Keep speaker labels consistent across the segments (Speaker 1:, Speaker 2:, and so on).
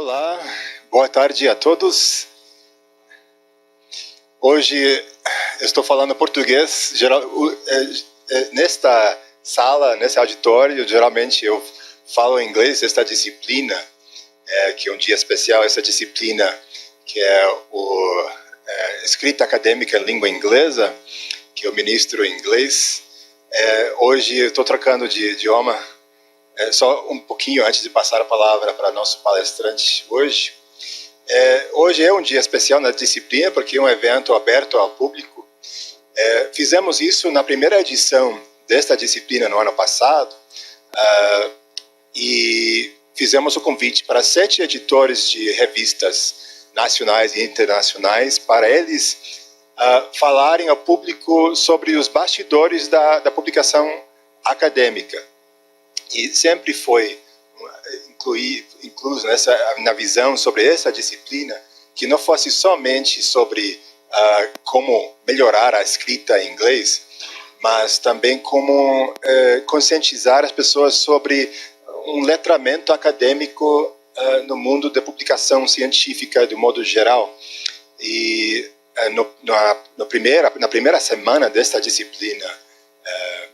Speaker 1: Olá, boa tarde a todos. Hoje estou falando português. Nesta sala, nesse auditório, geralmente eu falo inglês. Esta disciplina, que é um dia especial, essa disciplina que é escrita acadêmica em língua inglesa, que eu ministro em inglês. Hoje eu estou trocando de idioma, só um pouquinho antes de passar a palavra para nosso palestrante hoje. Hoje é um dia especial na disciplina, porque é um evento aberto ao público. Fizemos isso na primeira edição desta disciplina no ano passado, e fizemos o convite para 7 editores de revistas nacionais e internacionais, para eles falarem ao público sobre os bastidores da publicação acadêmica. E sempre foi incluso na visão sobre essa disciplina, que não fosse somente sobre como melhorar a escrita em inglês, mas também como conscientizar as pessoas sobre um letramento acadêmico no mundo da publicação científica de modo geral. E na primeira semana desta disciplina,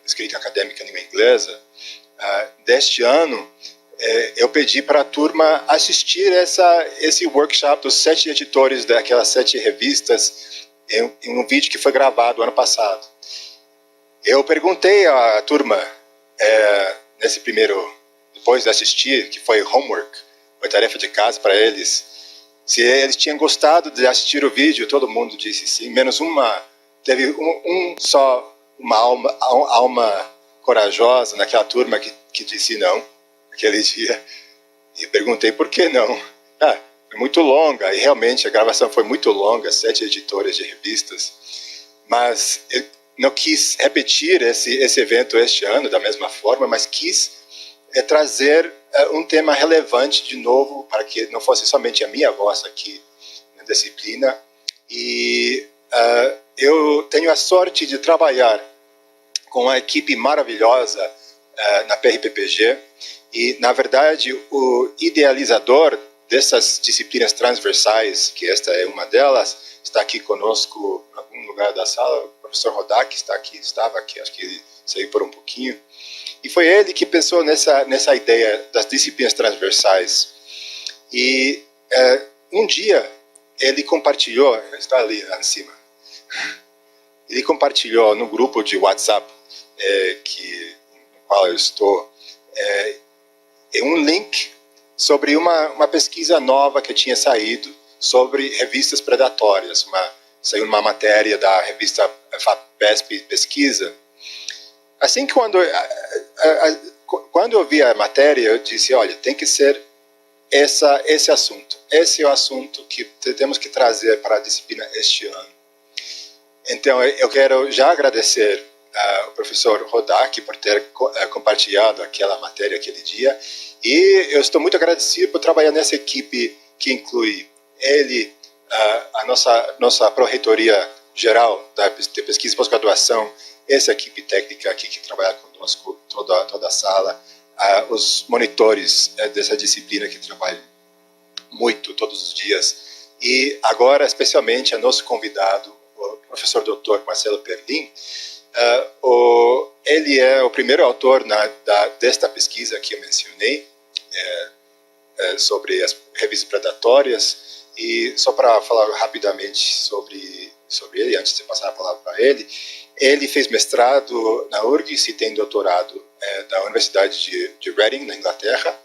Speaker 1: escrita acadêmica em língua inglesa, deste ano, eu pedi para a turma assistir esse workshop dos 7 editores daquelas 7 revistas em um vídeo que foi gravado ano passado. Eu perguntei à turma, depois de assistir, que foi homework, foi tarefa de casa para eles, se eles tinham gostado de assistir o vídeo. Todo mundo disse sim, menos teve uma alma corajosa naquela turma que disse não, aquele dia. E perguntei por que não. Foi muito longa, e realmente a gravação foi muito longa, 7 editores de revistas, mas eu não quis repetir esse evento este ano da mesma forma, mas quis trazer um tema relevante de novo, para que não fosse somente a minha voz aqui na disciplina. E eu tenho a sorte de trabalhar com uma equipe maravilhosa na PRPPG, e, na verdade, o idealizador dessas disciplinas transversais, que esta é uma delas, está aqui conosco em algum lugar da sala. O professor Rodak estava aqui, acho que ele saiu por um pouquinho, e foi ele que pensou nessa ideia das disciplinas transversais. E um dia ele compartilhou, está ali lá em cima, ele compartilhou no grupo de WhatsApp no qual eu estou, um link sobre uma pesquisa nova que tinha saído sobre revistas predatórias. Saiu uma matéria da revista FAPESP Pesquisa. Assim, quando eu vi a matéria, eu disse, olha, tem que ser esse assunto. Esse é o assunto que temos que trazer para a disciplina este ano. Então, eu quero já agradecer ao professor Rodak por ter compartilhado aquela matéria aquele dia, e eu estou muito agradecido por trabalhar nessa equipe que inclui ele, a nossa pró-reitoria geral de pesquisa e pós-graduação, essa equipe técnica aqui que trabalha conosco, toda a sala, os monitores dessa disciplina que trabalham muito todos os dias, e agora especialmente a nosso convidado, o professor Dr. Marcelo Perlin. Ele é o primeiro autor desta pesquisa que eu mencionei, sobre as revistas predatórias. E só para falar rapidamente sobre ele, antes de passar a palavra para ele, ele fez mestrado na URGS e tem doutorado da Universidade de Reading, na Inglaterra,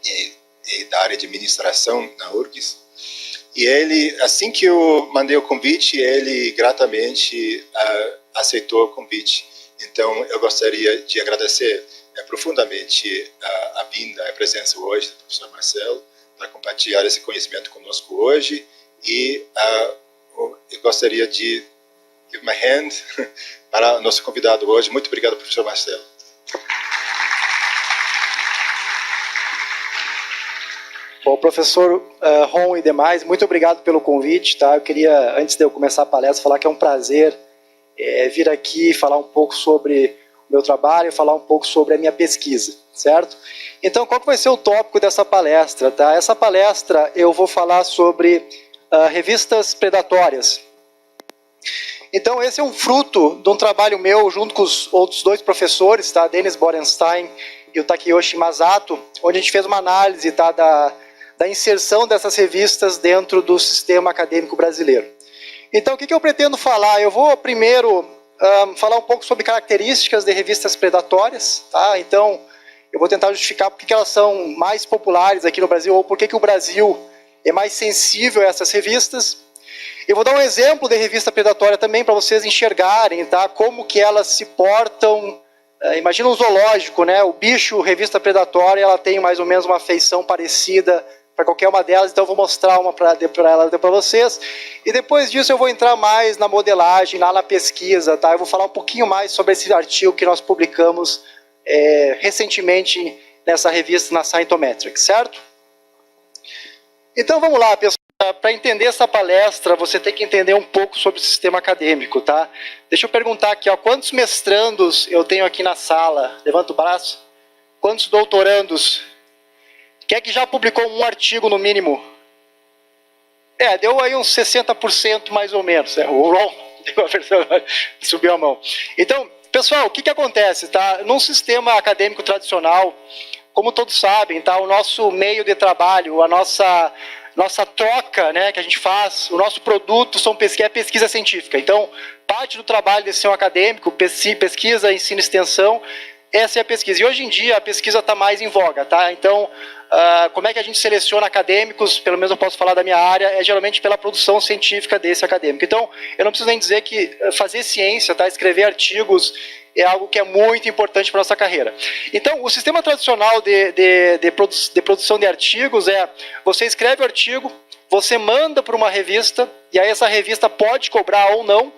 Speaker 1: e da área de administração na URGS. E ele, assim que eu mandei o convite, ele gratamente aceitou o convite. Então, eu gostaria de agradecer profundamente a vinda, a presença hoje do professor Marcelo, para compartilhar esse conhecimento conosco hoje. E eu gostaria de give my hand para o nosso convidado hoje. Muito obrigado, professor Marcelo.
Speaker 2: Bom, professor Ron e demais, muito obrigado pelo convite. Eu queria, antes de eu começar a palestra, falar que é um prazer vir aqui falar um pouco sobre meu trabalho e falar um pouco sobre a minha pesquisa, certo? Então, qual que vai ser o tópico dessa palestra, tá? Essa palestra eu vou falar sobre revistas predatórias. Então, esse é um fruto de um trabalho meu junto com os outros dois professores, tá? Denis Borenstein e o Takeyoshi Masato, onde a gente fez uma análise, tá, da inserção dessas revistas dentro do sistema acadêmico brasileiro. Então, o que eu pretendo falar? Eu vou primeiro falar um pouco sobre características de revistas predatórias, tá? Então, eu vou tentar justificar por que elas são mais populares aqui no Brasil, ou por que o Brasil é mais sensível a essas revistas. Eu vou dar um exemplo de revista predatória também, para vocês enxergarem, tá, como que elas se portam. Imagina um zoológico, né? O bicho, revista predatória, ela tem mais ou menos uma feição parecida para qualquer uma delas, então eu vou mostrar uma para vocês. E depois disso eu vou entrar mais na modelagem, lá na pesquisa, tá? Eu vou falar um pouquinho mais sobre esse artigo que nós publicamos recentemente nessa revista, na Scientometrics, certo? Então vamos lá, pessoal. Para entender essa palestra, você tem que entender um pouco sobre o sistema acadêmico, tá? Deixa eu perguntar aqui, ó, quantos mestrandos eu tenho aqui na sala? Levanta o braço. Quantos doutorandos? Quem é que já publicou um artigo no mínimo? Deu aí uns 60% mais ou menos. O Ron subiu a mão. Então, pessoal, o que acontece, tá? Num sistema acadêmico tradicional, como todos sabem, tá? O nosso meio de trabalho, a nossa troca, né, que a gente faz, o nosso produto é pesquisa científica. Então, parte do trabalho desse sistema acadêmico, pesquisa, ensino e extensão, essa é a pesquisa. E hoje em dia a pesquisa está mais em voga, tá? Então, como é que a gente seleciona acadêmicos, pelo menos eu posso falar da minha área, é geralmente pela produção científica desse acadêmico. Então, eu não preciso nem dizer que fazer ciência, tá, escrever artigos, é algo que é muito importante para a nossa carreira. Então, o sistema tradicional de produção de artigos é: você escreve o artigo, você manda para uma revista, e aí essa revista pode cobrar ou não.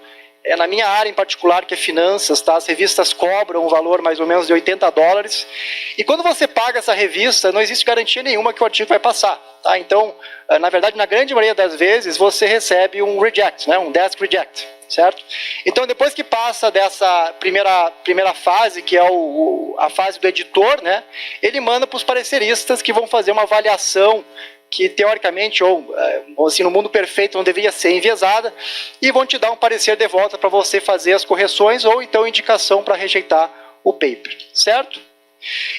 Speaker 2: Na minha área em particular, que é finanças, tá? As revistas cobram um valor mais ou menos de $80. E quando você paga essa revista, não existe garantia nenhuma que o artigo vai passar, tá? Então, na verdade, na grande maioria das vezes, você recebe um reject, né? Um desk reject, certo? Então, depois que passa dessa primeira fase, que é a fase do editor, né? Ele manda para os pareceristas, que vão fazer uma avaliação que teoricamente, ou assim, no mundo perfeito, não deveria ser enviesada, e vão te dar um parecer de volta para você fazer as correções, ou então indicação para rejeitar o paper, certo?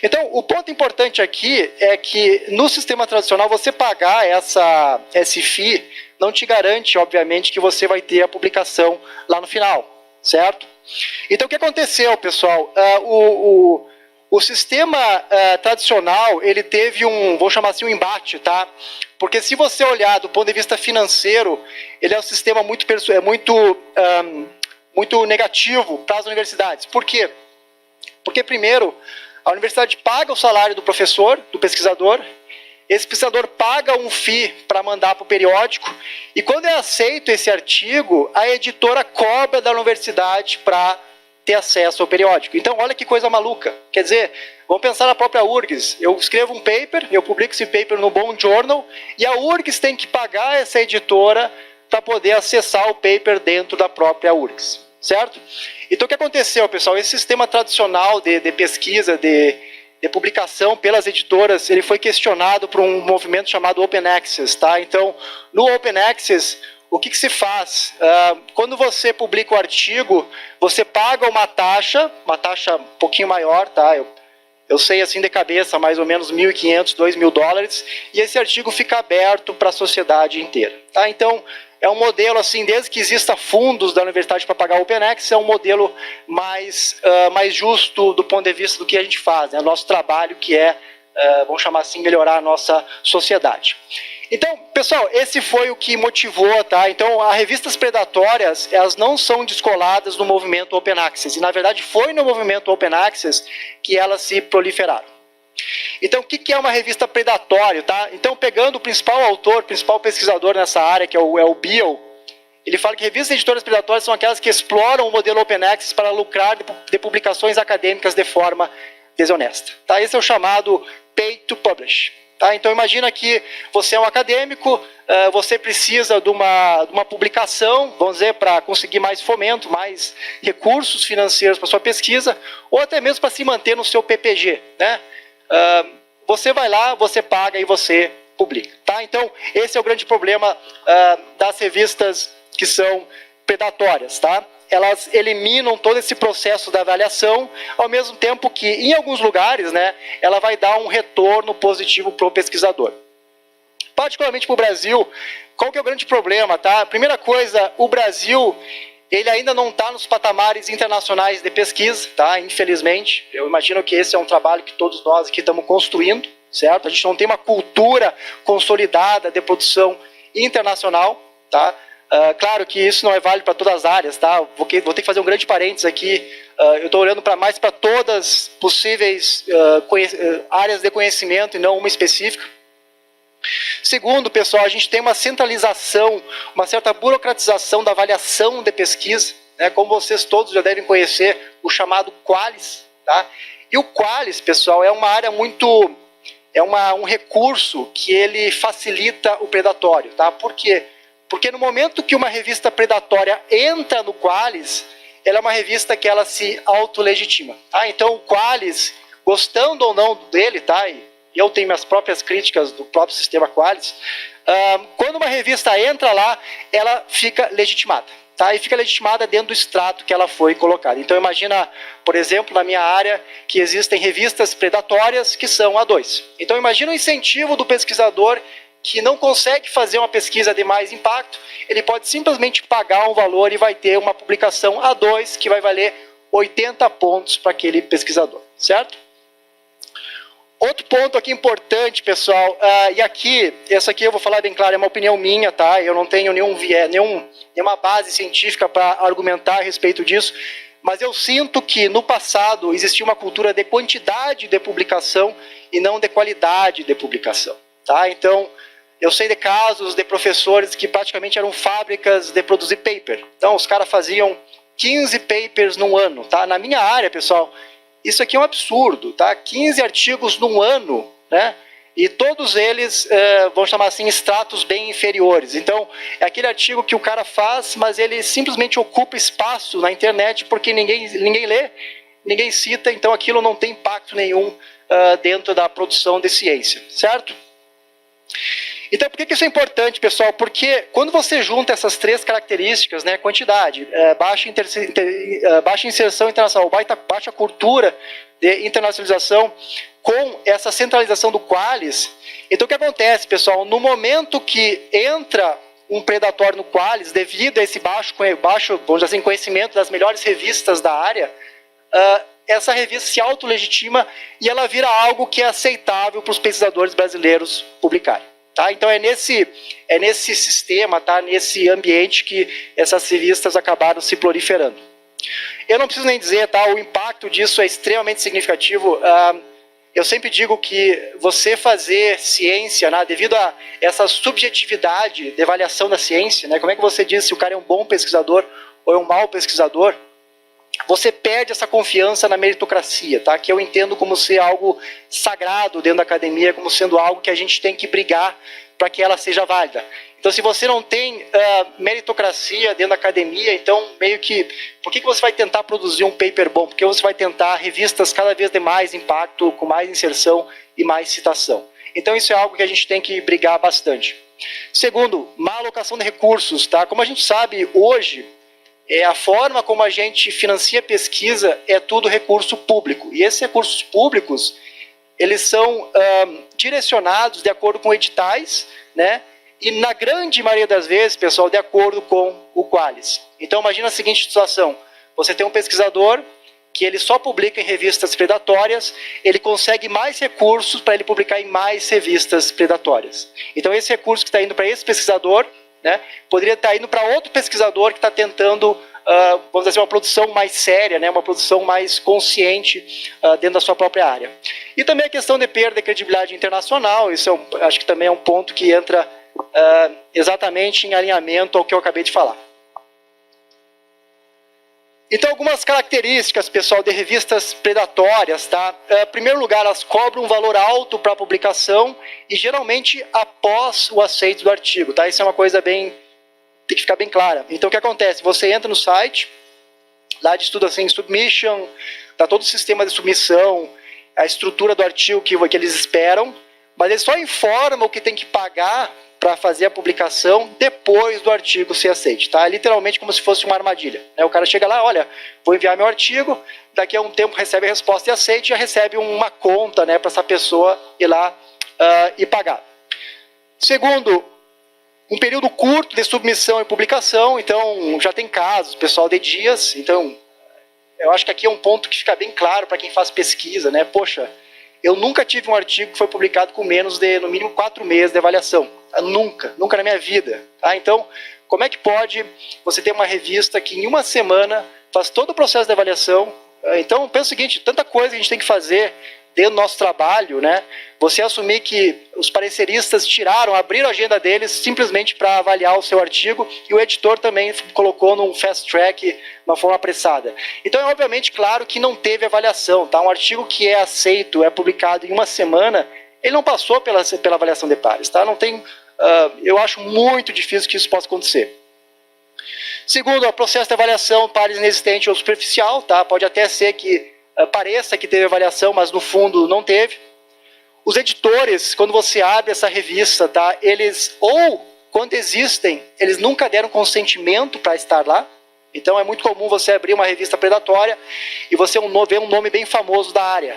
Speaker 2: Então, o ponto importante aqui é que no sistema tradicional, você pagar esse FII não te garante, obviamente, que você vai ter a publicação lá no final, certo? Então, o que aconteceu, pessoal? O sistema tradicional, ele teve vou chamar assim, um embate, tá? Porque se você olhar do ponto de vista financeiro, ele é um sistema muito negativo para as universidades. Por quê? Porque, primeiro, a universidade paga o salário do professor, do pesquisador, esse pesquisador paga um FII para mandar para o periódico, e quando é aceito esse artigo, a editora cobra da universidade para ter acesso ao periódico. Então, olha que coisa maluca. Quer dizer, vamos pensar na própria URGS. Eu escrevo um paper, eu publico esse paper no Bom Journal, e a URGS tem que pagar essa editora para poder acessar o paper dentro da própria URGS, certo? Então, o que aconteceu, pessoal? Esse sistema tradicional de pesquisa, de publicação pelas editoras, ele foi questionado por um movimento chamado Open Access, tá? Então, no Open Access, o que se faz? Quando você publica o artigo, você paga uma taxa um pouquinho maior, tá? Eu sei assim de cabeça, mais ou menos $1.500, $2.000, e esse artigo fica aberto para a sociedade inteira, tá? Então, é um modelo assim, desde que exista fundos da universidade para pagar o Open Access, é um modelo mais justo do ponto de vista do que a gente faz, né? O nosso trabalho que vamos chamar assim, melhorar a nossa sociedade. Então, pessoal, esse foi o que motivou, tá? Então, as revistas predatórias, elas não são descoladas do movimento Open Access. E, na verdade, foi no movimento Open Access que elas se proliferaram. Então, o que é uma revista predatória, tá? Então, pegando o principal autor, principal pesquisador nessa área, que é o Beal, ele fala que revistas editoras predatórias são aquelas que exploram o modelo Open Access para lucrar de publicações acadêmicas de forma desonesta, tá? Esse é o chamado Pay to Publish. Tá? Então imagina que você é um acadêmico, você precisa de uma publicação, vamos dizer, para conseguir mais fomento, mais recursos financeiros para sua pesquisa, ou até mesmo para se manter no seu PPG, né? Você vai lá, você paga e você publica. Tá? Então esse é o grande problema das revistas que são predatórias. Tá? Elas eliminam todo esse processo da avaliação, ao mesmo tempo que, em alguns lugares, né, ela vai dar um retorno positivo para o pesquisador. Particularmente para o Brasil, qual que é o grande problema? Tá? Primeira coisa, o Brasil ele ainda não está nos patamares internacionais de pesquisa, tá? Infelizmente. Eu imagino que esse é um trabalho que todos nós aqui estamos construindo, certo? A gente não tem uma cultura consolidada de produção internacional, tá? Claro que isso não é válido para todas as áreas, tá? Vou ter que fazer um grande parênteses aqui. Eu estou olhando mais para todas possíveis áreas de conhecimento e não uma específica. Segundo, pessoal, a gente tem uma centralização, uma certa burocratização da avaliação de pesquisa, né? Como vocês todos já devem conhecer, o chamado Qualis, tá? E o Qualis, pessoal, é uma área muito... um recurso que ele facilita o predatório, tá? Por quê? Porque no momento que uma revista predatória entra no Qualis, ela é uma revista que ela se autolegitima. Tá? Então o Qualis, gostando ou não dele, tá? E eu tenho minhas próprias críticas do próprio sistema Qualis, quando uma revista entra lá, ela fica legitimada. Tá? E fica legitimada dentro do extrato que ela foi colocada. Então imagina, por exemplo, na minha área, que existem revistas predatórias que são A2. Então imagina o incentivo do pesquisador que não consegue fazer uma pesquisa de mais impacto, ele pode simplesmente pagar um valor e vai ter uma publicação A2 que vai valer 80 pontos para aquele pesquisador, certo? Outro ponto aqui importante, pessoal, e aqui, essa aqui eu vou falar bem claro, é uma opinião minha, tá? Eu não tenho nenhuma base científica para argumentar a respeito disso, mas eu sinto que no passado existia uma cultura de quantidade de publicação e não de qualidade de publicação, tá? Então, eu sei de casos de professores que praticamente eram fábricas de produzir paper. Então, os caras faziam 15 papers num ano. Tá? Na minha área, pessoal, isso aqui é um absurdo. Tá? 15 artigos num ano, né? E todos eles, vamos chamar assim, extratos bem inferiores. Então, é aquele artigo que o cara faz, mas ele simplesmente ocupa espaço na internet porque ninguém lê, ninguém cita, então aquilo não tem impacto nenhum dentro da produção de ciência, certo? Então, por que isso é importante, pessoal? Porque quando você junta essas três características, né, quantidade, baixa inserção internacional, baixa cultura de internacionalização, com essa centralização do Qualis, então o que acontece, pessoal? No momento que entra um predatório no Qualis, devido a esse baixo vamos dizer assim, conhecimento das melhores revistas da área, essa revista se autolegitima e ela vira algo que é aceitável para os pesquisadores brasileiros publicarem. Tá? Então é nesse sistema, tá? Nesse ambiente que essas revistas acabaram se proliferando. Eu não preciso nem dizer, tá? O impacto disso é extremamente significativo. Eu sempre digo que você fazer ciência, né, devido a essa subjetividade de avaliação da ciência, né, como é que você diz se o cara é um bom pesquisador ou é um mau pesquisador? Você perde essa confiança na meritocracia, tá? Que eu entendo como ser algo sagrado dentro da academia, como sendo algo que a gente tem que brigar para que ela seja válida. Então, se você não tem meritocracia dentro da academia, então, meio que... Por que você vai tentar produzir um paper bom? Porque você vai tentar revistas cada vez de mais impacto, com mais inserção e mais citação. Então, isso é algo que a gente tem que brigar bastante. Segundo, má alocação de recursos, tá? Como a gente sabe, hoje... a forma como a gente financia pesquisa é tudo recurso público. E esses recursos públicos, eles são direcionados de acordo com editais, né? E na grande maioria das vezes, pessoal, de acordo com o Qualis. Então, imagina a seguinte situação. Você tem um pesquisador que ele só publica em revistas predatórias, ele consegue mais recursos para ele publicar em mais revistas predatórias. Então, esse recurso que está indo para esse pesquisador, né, poderia estar indo para outro pesquisador que está tentando, vamos dizer assim, uma produção mais séria, né, uma produção mais consciente dentro da sua própria área. E também a questão de perda de credibilidade internacional, isso acho que também é um ponto que entra exatamente em alinhamento ao que eu acabei de falar. Então, algumas características, pessoal, de revistas predatórias, tá? Em primeiro lugar, elas cobram um valor alto para a publicação e geralmente após o aceite do artigo, tá? Isso é uma coisa bem, tem que ficar bem clara. Então, o que acontece? Você entra no site, lá de tudo assim, submission, tá todo o sistema de submissão, a estrutura do artigo que eles esperam, mas eles só informam o que tem que pagar para fazer a publicação depois do artigo ser aceite, tá? Literalmente como se fosse uma armadilha, né? O cara chega lá, olha, vou enviar meu artigo, daqui a um tempo recebe a resposta e aceite, já recebe uma conta, né, para essa pessoa ir lá e pagar. Segundo, um período curto de submissão e publicação, então já tem casos, pessoal, de dias, então eu acho que aqui é um ponto que fica bem claro para quem faz pesquisa, né? Poxa, eu nunca tive um artigo que foi publicado com menos de, no mínimo, 4 meses de avaliação. Nunca na minha vida. Tá? Então, como é que pode você ter uma revista que em uma semana faz todo o processo de avaliação? Então, pensa o seguinte, tanta coisa que a gente tem que fazer dentro do nosso trabalho, né? Você assumir que os pareceristas abriram a agenda deles simplesmente para avaliar o seu artigo e o editor também colocou num fast track, uma forma apressada. Então, é obviamente claro que não teve avaliação, tá? Um artigo que é aceito, é publicado em uma semana, ele não passou pela avaliação de pares, tá? Não tem, eu acho muito difícil que isso possa acontecer. Segundo, o processo de avaliação, pares inexistente ou superficial, tá? Pode até ser que pareça que teve avaliação, mas no fundo não teve. Os editores, quando você abre essa revista, tá? Eles, ou quando existem, eles nunca deram consentimento para estar lá. Então é muito comum você abrir uma revista predatória e você vê um nome bem famoso da área.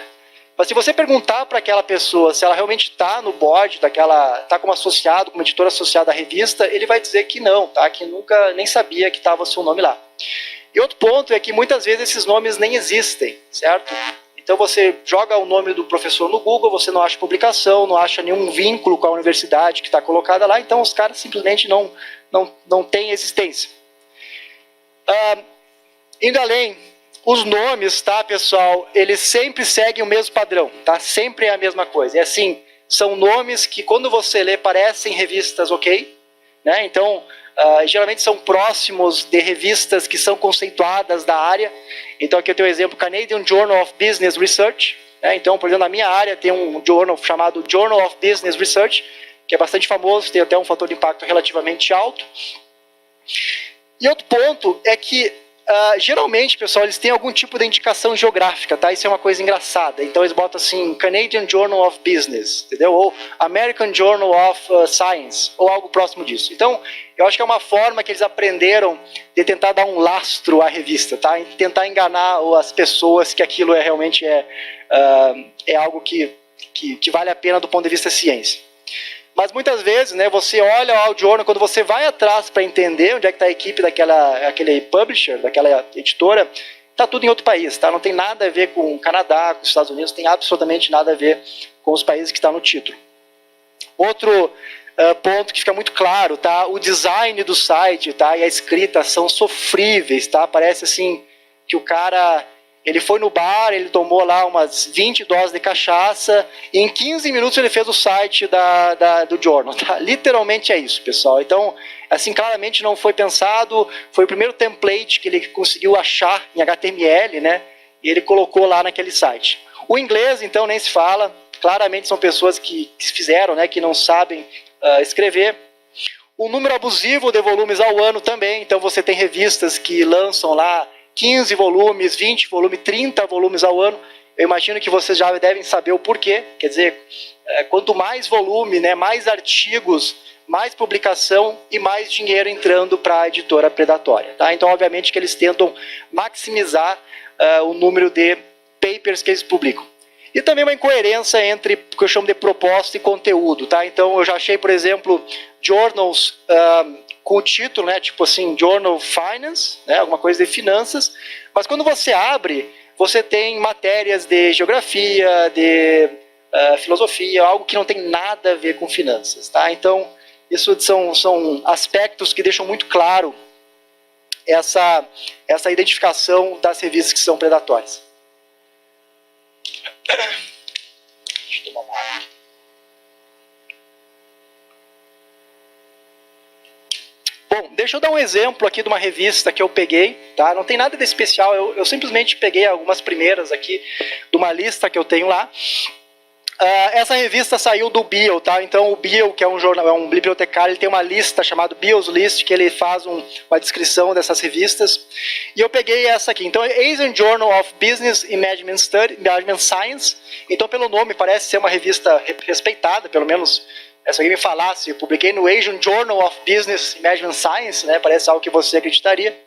Speaker 2: Mas se você perguntar para aquela pessoa se ela realmente está no board está como associado, como editor associado à revista, ele vai dizer que não, tá? Que nunca nem sabia que estava o seu nome lá. E outro ponto é que muitas vezes esses nomes nem existem, certo? Então você joga o nome do professor no Google, você não acha publicação, não acha nenhum vínculo com a universidade que está colocada lá, então os caras simplesmente não têm existência. Indo além, os nomes, tá, pessoal, eles sempre seguem o mesmo padrão, tá? Sempre é a mesma coisa. É assim, são nomes que quando você lê parecem revistas ok, né? Então, geralmente são próximos de revistas que são conceituadas da área. Então aqui eu tenho o exemplo Canadian Journal of Business Research, né? Então, por exemplo, na minha área tem um journal chamado Journal of Business Research, que é bastante famoso, tem até um fator de impacto relativamente alto. E outro ponto é que geralmente, pessoal, eles têm algum tipo de indicação geográfica, tá? Isso é uma coisa engraçada. Então eles botam assim, Canadian Journal of Business, entendeu? Ou American Journal of Science, ou algo próximo disso. Então, eu acho que é uma forma que eles aprenderam de tentar dar um lastro à revista, tá? E tentar enganar as pessoas que aquilo realmente é algo que vale a pena do ponto de vista ciência. Mas muitas vezes, né, você olha o journal, quando você vai atrás para entender onde é que está a equipe daquele publisher, daquela editora, está tudo em outro país, tá? Não tem nada a ver com o Canadá, com os Estados Unidos, não tem absolutamente nada a ver com os países que estão no título. Outro ponto que fica muito claro, tá? O design do site, tá? E a escrita são sofríveis, tá? Parece assim que o cara ele foi no bar, ele tomou lá umas 20 doses de cachaça e em 15 minutos ele fez o site do jornal, tá? Literalmente é isso, pessoal. Então, assim, claramente não foi pensado, foi o primeiro template que ele conseguiu achar em HTML, né? E ele colocou lá naquele site. O inglês, então, nem se fala. Claramente são pessoas que fizeram, né? Que não sabem escrever. O número abusivo de volumes ao ano também. Então, você tem revistas que lançam lá 15 volumes, 20 volumes, 30 volumes ao ano. Eu imagino que vocês já devem saber o porquê. Quer dizer, quanto mais volume, né, mais artigos, mais publicação e mais dinheiro entrando para a editora predatória. Tá? Então, obviamente que eles tentam maximizar o número de papers que eles publicam. E também uma incoerência entre o que eu chamo de proposta e conteúdo. Tá? Então, eu já achei, por exemplo, journals com o título, né, tipo assim, Journal Finance, né, alguma coisa de finanças, mas quando você abre, você tem matérias de geografia, de filosofia, algo que não tem nada a ver com finanças, tá? Então, isso são aspectos que deixam muito claro essa identificação das revistas que são predatórias. Deixa eu tomar uma água aqui. Bom, Bom, deixa eu dar um exemplo aqui de uma revista que eu peguei, tá? Não tem nada de especial, eu simplesmente peguei algumas primeiras aqui de uma lista que eu tenho lá. Essa revista saiu do Bill, tá? Então o Bill, que é um bibliotecário, ele tem uma lista chamada Bill's List, que ele faz uma descrição dessas revistas. E eu peguei essa aqui. Então, Asian Journal of Business and Management Science. Então, pelo nome, parece ser uma revista respeitada, pelo menos se alguém me falasse, eu publiquei no Asian Journal of Business and Management Science, né? Parece algo que você acreditaria.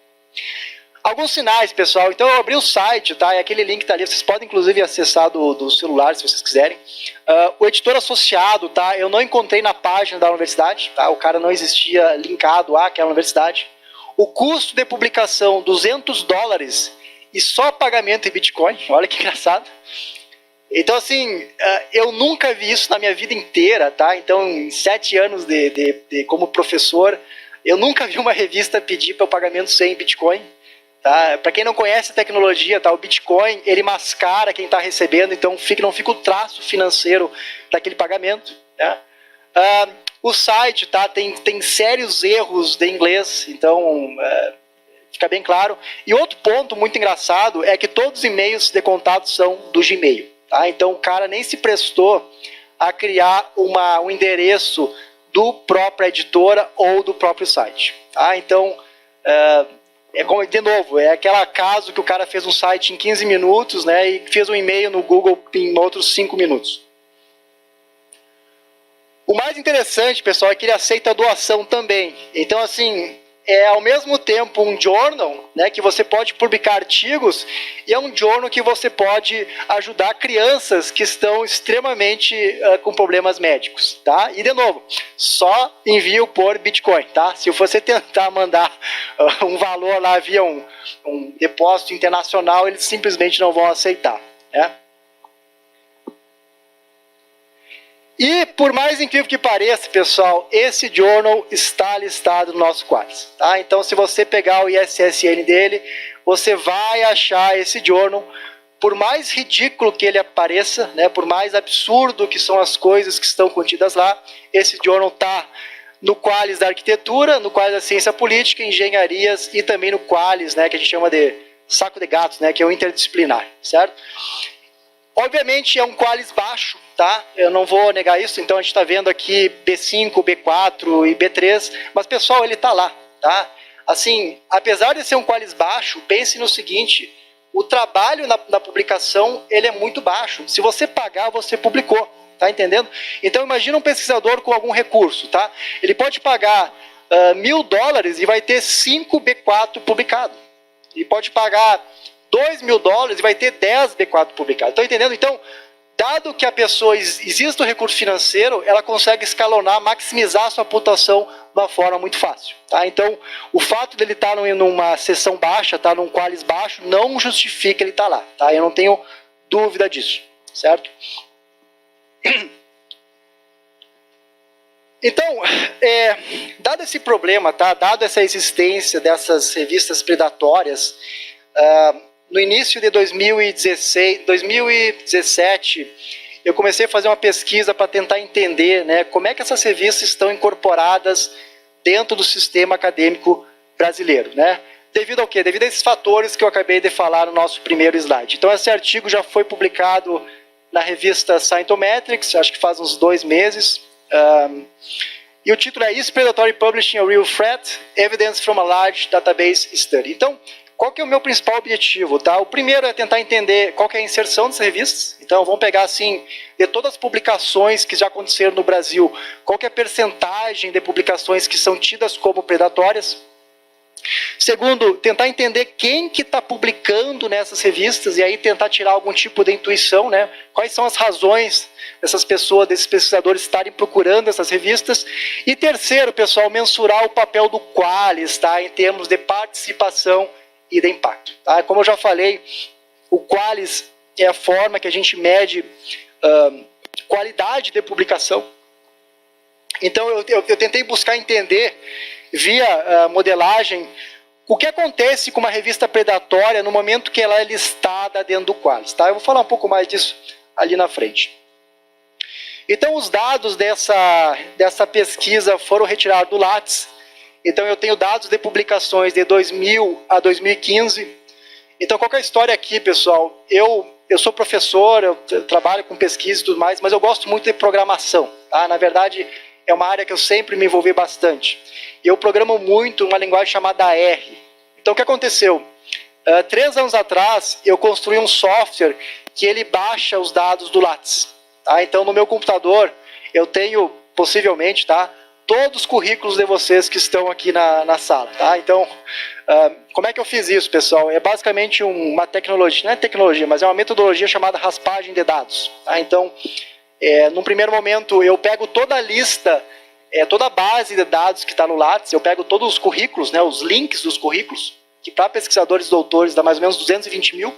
Speaker 2: Alguns sinais, pessoal. Então, eu abri o site, tá? E aquele link está ali. Vocês podem, inclusive, acessar do celular, se vocês quiserem. O editor associado, tá? Eu não encontrei na página da universidade, tá? O cara não existia linkado àquela universidade. O custo de publicação, $200 e só pagamento em Bitcoin. Olha que engraçado. Então, assim, eu nunca vi isso na minha vida inteira, tá? Então, em 7 anos como professor, eu nunca vi uma revista pedir para o pagamento sem Bitcoin. Tá? Para quem não conhece a tecnologia, tá? O Bitcoin, ele mascara quem está recebendo, então não fica o traço financeiro daquele pagamento. Né? O site, tá? tem sérios erros de inglês, então fica bem claro. E outro ponto muito engraçado é que todos os e-mails de contato são do Gmail. Tá? Então o cara nem se prestou a criar um endereço do própria editora ou do próprio site. Tá? Então, de novo, é aquele caso que o cara fez um site em 15 minutos, né, e fez um e-mail no Google em outros 5 minutos. O mais interessante, pessoal, é que ele aceita doação também. Então, assim, é ao mesmo tempo um journal, né, que você pode publicar artigos, e é um journal que você pode ajudar crianças que estão extremamente com problemas médicos, tá? E de novo, só envio por Bitcoin, tá? Se você tentar mandar um valor lá via um depósito internacional, eles simplesmente não vão aceitar, né? E, por mais incrível que pareça, pessoal, esse journal está listado no nosso Qualys. Tá? Então, se você pegar o ISSN dele, você vai achar esse journal. Por mais ridículo que ele apareça, né, por mais absurdo que são as coisas que estão contidas lá, esse journal está no Qualys da arquitetura, no Qualys da ciência política, engenharias e também no Qualys, né, que a gente chama de saco de gatos, né, que é o interdisciplinar, certo? Obviamente é um Qualys baixo, tá? Eu não vou negar isso, então a gente está vendo aqui B5, B4 e B3, mas pessoal, ele está lá, tá? Assim, apesar de ser um Qualys baixo, pense no seguinte, o trabalho na publicação, ele é muito baixo. Se você pagar, você publicou, tá entendendo? Então imagina um pesquisador com algum recurso, tá? Ele pode pagar $1.000 e vai ter 5 B4 publicados. Ele pode pagar $2.000 e vai ter 10 B4 publicados. Estão entendendo? Então, dado que a pessoa existe o recurso financeiro, ela consegue escalonar, maximizar a sua pontuação de uma forma muito fácil. Tá? Então, o fato dele estar numa seção baixa, tá, num Qualys baixo, não justifica ele estar lá. Tá? Eu não tenho dúvida disso. Certo? Então, dado esse problema, tá, dado essa existência dessas revistas predatórias, no início de 2017, eu comecei a fazer uma pesquisa para tentar entender, né, como é que essas revistas estão incorporadas dentro do sistema acadêmico brasileiro. Né? Devido ao quê? Devido a esses fatores que eu acabei de falar no nosso primeiro slide. Então, esse artigo já foi publicado na revista Scientometrics, acho que faz uns 2 meses. E o título é Is Predatory Publishing a Real Threat? Evidence from a Large Database Study. Então, qual que é o meu principal objetivo? Tá? O primeiro é tentar entender qual que é a inserção dessas revistas. Então, vamos pegar assim, de todas as publicações que já aconteceram no Brasil, qual que é a percentagem de publicações que são tidas como predatórias. Segundo, tentar entender quem que está publicando nessas revistas e aí tentar tirar algum tipo de intuição, né? Quais são as razões dessas pessoas, desses pesquisadores estarem procurando essas revistas. E terceiro, pessoal, mensurar o papel do Qualys, tá? Em termos de participação e de impacto. Tá? Como eu já falei, o Qualys é a forma que a gente mede qualidade de publicação. Então eu tentei buscar entender via modelagem o que acontece com uma revista predatória no momento que ela é listada dentro do Qualys. Tá? Eu vou falar um pouco mais disso ali na frente. Então os dados dessa pesquisa foram retirados do Lattes. Então eu tenho dados de publicações de 2000 a 2015. Então qual que é a história aqui, pessoal? Eu sou professor, eu trabalho com pesquisa e tudo mais, mas eu gosto muito de programação. Tá? Na verdade, é uma área que eu sempre me envolvi bastante. E eu programo muito uma linguagem chamada R. Então o que aconteceu? 3 anos atrás, eu construí um software que ele baixa os dados do Lattes. Tá? Então no meu computador, eu tenho, possivelmente, tá, todos os currículos de vocês que estão aqui na sala. Tá? Então, como é que eu fiz isso, pessoal? É basicamente uma tecnologia, não é tecnologia, mas é uma metodologia chamada raspagem de dados. Tá? Então, num primeiro momento, eu pego toda a lista, toda a base de dados que está no Lattes, eu pego todos os currículos, né, os links dos currículos, que para pesquisadores e doutores dá mais ou menos 220 mil.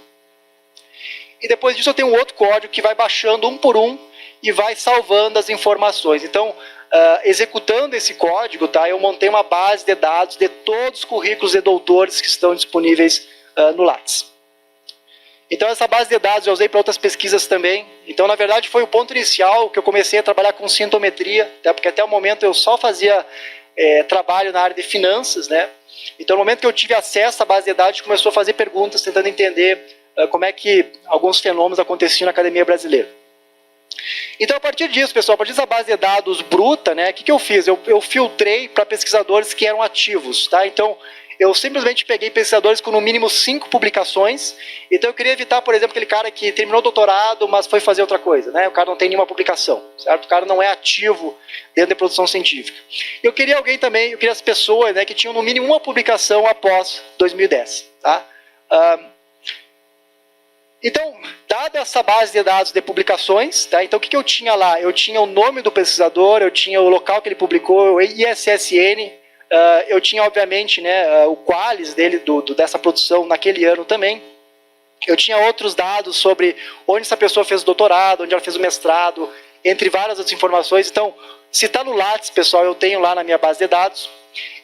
Speaker 2: E depois disso eu tenho um outro código que vai baixando um por um e vai salvando as informações. Então, executando esse código, tá, eu montei uma base de dados de todos os currículos de doutores que estão disponíveis no Lattes. Então, essa base de dados eu usei para outras pesquisas também. Então, na verdade, foi o ponto inicial que eu comecei a trabalhar com sintometria, até porque até o momento eu só fazia trabalho na área de finanças, né? Então, no momento que eu tive acesso à base de dados, começou a fazer perguntas, tentando entender como é que alguns fenômenos aconteciam na academia brasileira. Então, a partir disso, pessoal, a partir dessa base de dados bruta, né, o que eu fiz? Eu filtrei para pesquisadores que eram ativos, tá? Então, eu simplesmente peguei pesquisadores com no mínimo 5 publicações. Então, eu queria evitar, por exemplo, aquele cara que terminou o doutorado, mas foi fazer outra coisa, né? O cara não tem nenhuma publicação, certo? O cara não é ativo dentro da produção científica. Eu queria alguém também, eu queria as pessoas, né, que tinham no mínimo uma publicação após 2010, tá? Então, dada essa base de dados de publicações, tá? Então o que eu tinha lá? Eu tinha o nome do pesquisador, eu tinha o local que ele publicou, o ISSN, eu tinha, obviamente, né, o qualis dele, dessa produção naquele ano também. Eu tinha outros dados sobre onde essa pessoa fez o doutorado, onde ela fez o mestrado, entre várias outras informações. Então, se está no Lattes, pessoal, eu tenho lá na minha base de dados.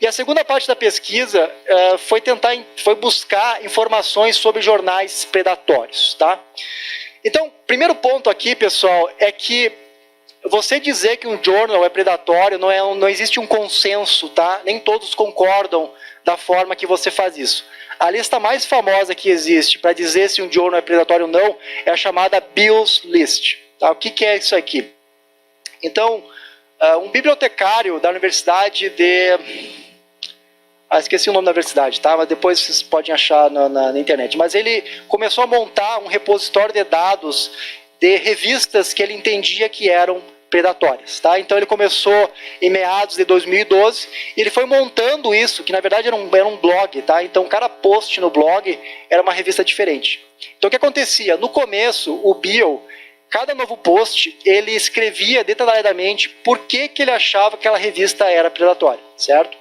Speaker 2: E a segunda parte da pesquisa foi buscar informações sobre jornais predatórios, tá? Então, primeiro ponto aqui, pessoal, é que você dizer que um journal é predatório não existe um consenso, tá? Nem todos concordam da forma que você faz isso. A lista mais famosa que existe para dizer se um journal é predatório ou não é a chamada Beall's List. Tá? O que é isso aqui? Então, um bibliotecário da universidade esqueci o nome da universidade, tá? Mas depois vocês podem achar na internet. Mas ele começou a montar um repositório de dados de revistas que ele entendia que eram predatórias, tá? Então ele começou em meados de 2012 e ele foi montando isso, que na verdade era um blog, tá? Então cada post no blog era uma revista diferente. Então o que acontecia? No começo, o Beall, cada novo post, ele escrevia detalhadamente por que ele achava que aquela revista era predatória, certo?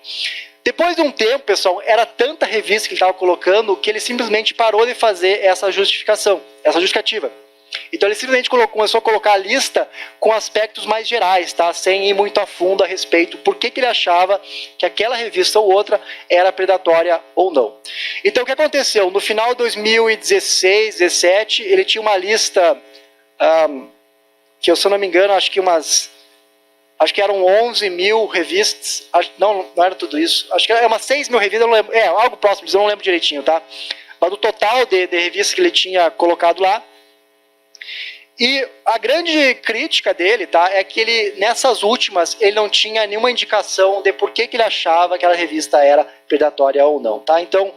Speaker 2: Depois de um tempo, pessoal, era tanta revista que ele estava colocando que ele simplesmente parou de fazer essa justificativa. Então ele simplesmente começou a colocar a lista com aspectos mais gerais, tá? Sem ir muito a fundo a respeito por que ele achava que aquela revista ou outra era predatória ou não. Então o que aconteceu? No final de 2016, 2017, ele tinha uma lista que, se eu não me engano, acho que eram 11 mil revistas, não era tudo isso, acho que era umas 6 mil revistas, eu não lembro, algo próximo disso, eu não lembro direitinho, tá? Mas do total de revistas que ele tinha colocado lá. E a grande crítica dele, tá, é que ele, nessas últimas, ele não tinha nenhuma indicação de por que ele achava que aquela revista era predatória ou não, tá? Então,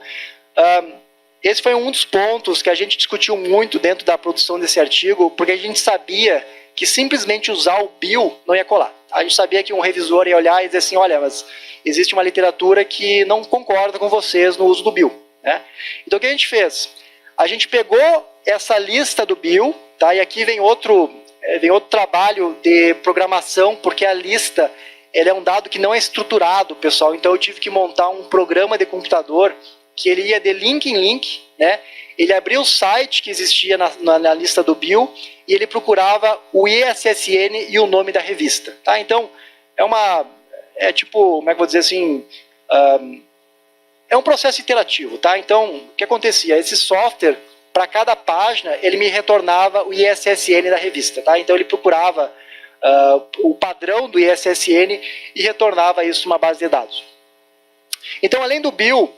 Speaker 2: esse foi um dos pontos que a gente discutiu muito dentro da produção desse artigo, porque a gente sabia que simplesmente usar o Beall não ia colar. A gente sabia que um revisor ia olhar e dizer assim, olha, mas existe uma literatura que não concorda com vocês no uso do Beall, né? Então o que a gente fez? A gente pegou essa lista do Beall, tá? E aqui vem outro trabalho de programação, porque a lista ela é um dado que não é estruturado, pessoal. Então eu tive que montar um programa de computador que ele ia de link em link, né? Ele abria o site que existia na lista do Beall e ele procurava o ISSN e o nome da revista, tá? Então é tipo, como é que eu vou dizer assim, é um processo iterativo, tá? Então o que acontecia? Esse software, para cada página, ele me retornava o ISSN da revista, tá? Então ele procurava o padrão do ISSN e retornava isso numa base de dados. Então, além do Bill,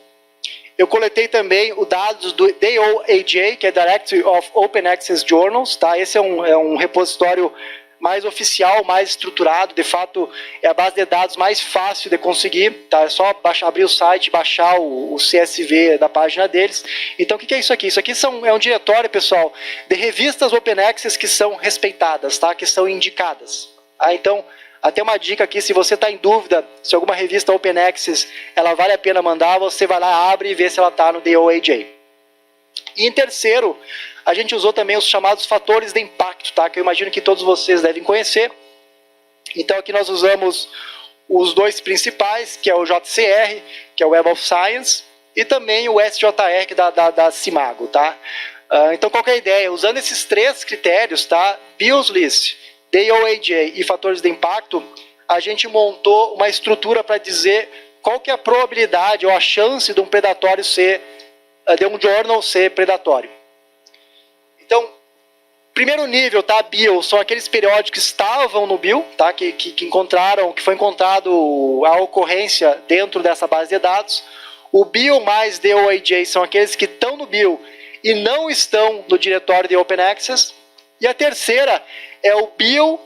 Speaker 2: eu coletei também os dados do DOAJ, que é Directory of Open Access Journals, tá? Esse é um repositório mais oficial, mais estruturado, de fato é a base de dados mais fácil de conseguir, tá? É só abrir o site, baixar o CSV da página deles. Então o que é isso aqui? Isso aqui é um diretório, pessoal, de revistas Open Access que são respeitadas, tá? Que são indicadas. Tá? Então, até uma dica aqui, se você está em dúvida se alguma revista Open Access ela vale a pena mandar, você vai lá, abre e vê se ela está no DOAJ. E em terceiro, a gente usou também os chamados fatores de impacto, tá? Que eu imagino que todos vocês devem conhecer. Então aqui nós usamos os dois principais, que é o JCR, que é o Web of Science, e também o SJR da Simago, tá? Então qual que é a ideia? Usando esses três critérios, tá? Bill's List, DOAJ e fatores de impacto, a gente montou uma estrutura para dizer qual que é a probabilidade ou a chance de um predatório de um journal ser predatório. Então, primeiro nível, tá? Bill, são aqueles periódicos que estavam no Bill, tá? Que foi encontrado a ocorrência dentro dessa base de dados. O Bill mais DOAJ são aqueles que estão no Bill e não estão no diretório de Open Access. E a terceira é o Bill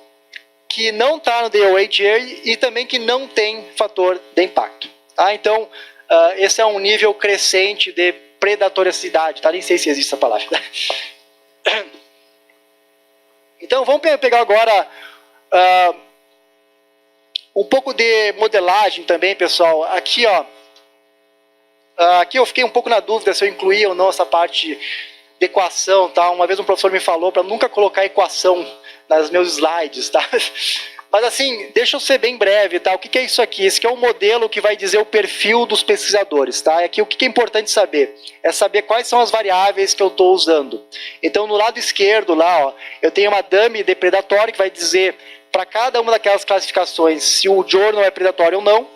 Speaker 2: que não está no DOAJ e também que não tem fator de impacto. Tá? Então, esse é um nível crescente de predatoricidade. Tá? Nem sei se existe essa palavra. Então, vamos pegar agora um pouco de modelagem também, pessoal. Aqui, ó, aqui eu fiquei um pouco na dúvida se eu incluía ou não essa parte de equação, tá? Uma vez um professor me falou para nunca colocar equação nos meus slides, tá? Mas assim, deixa eu ser bem breve, tá? O que é isso aqui? Esse aqui é um modelo que vai dizer o perfil dos pesquisadores, tá? Aqui o que é importante saber? É saber quais são as variáveis que eu estou usando. Então, no lado esquerdo, lá, ó, eu tenho uma dummy de predatório que vai dizer para cada uma daquelas classificações se o journal é predatório ou não.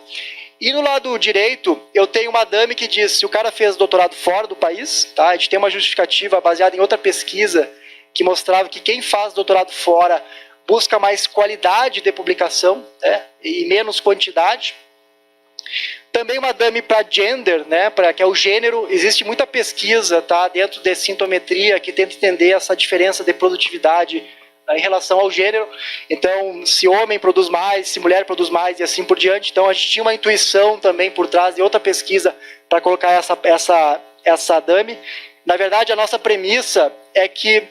Speaker 2: E no lado direito, eu tenho uma dummy que diz se o cara fez doutorado fora do país, tá? A gente tem uma justificativa baseada em outra pesquisa que mostrava que quem faz doutorado fora busca mais qualidade de publicação, né, e menos quantidade. Também uma dummy para gender, né, que é o gênero. Existe muita pesquisa, tá, dentro de sintometria que tenta entender essa diferença de produtividade em relação ao gênero. Então, se homem produz mais, se mulher produz mais e assim por diante. Então, a gente tinha uma intuição também por trás de outra pesquisa para colocar essa dummy. Na verdade, a nossa premissa é que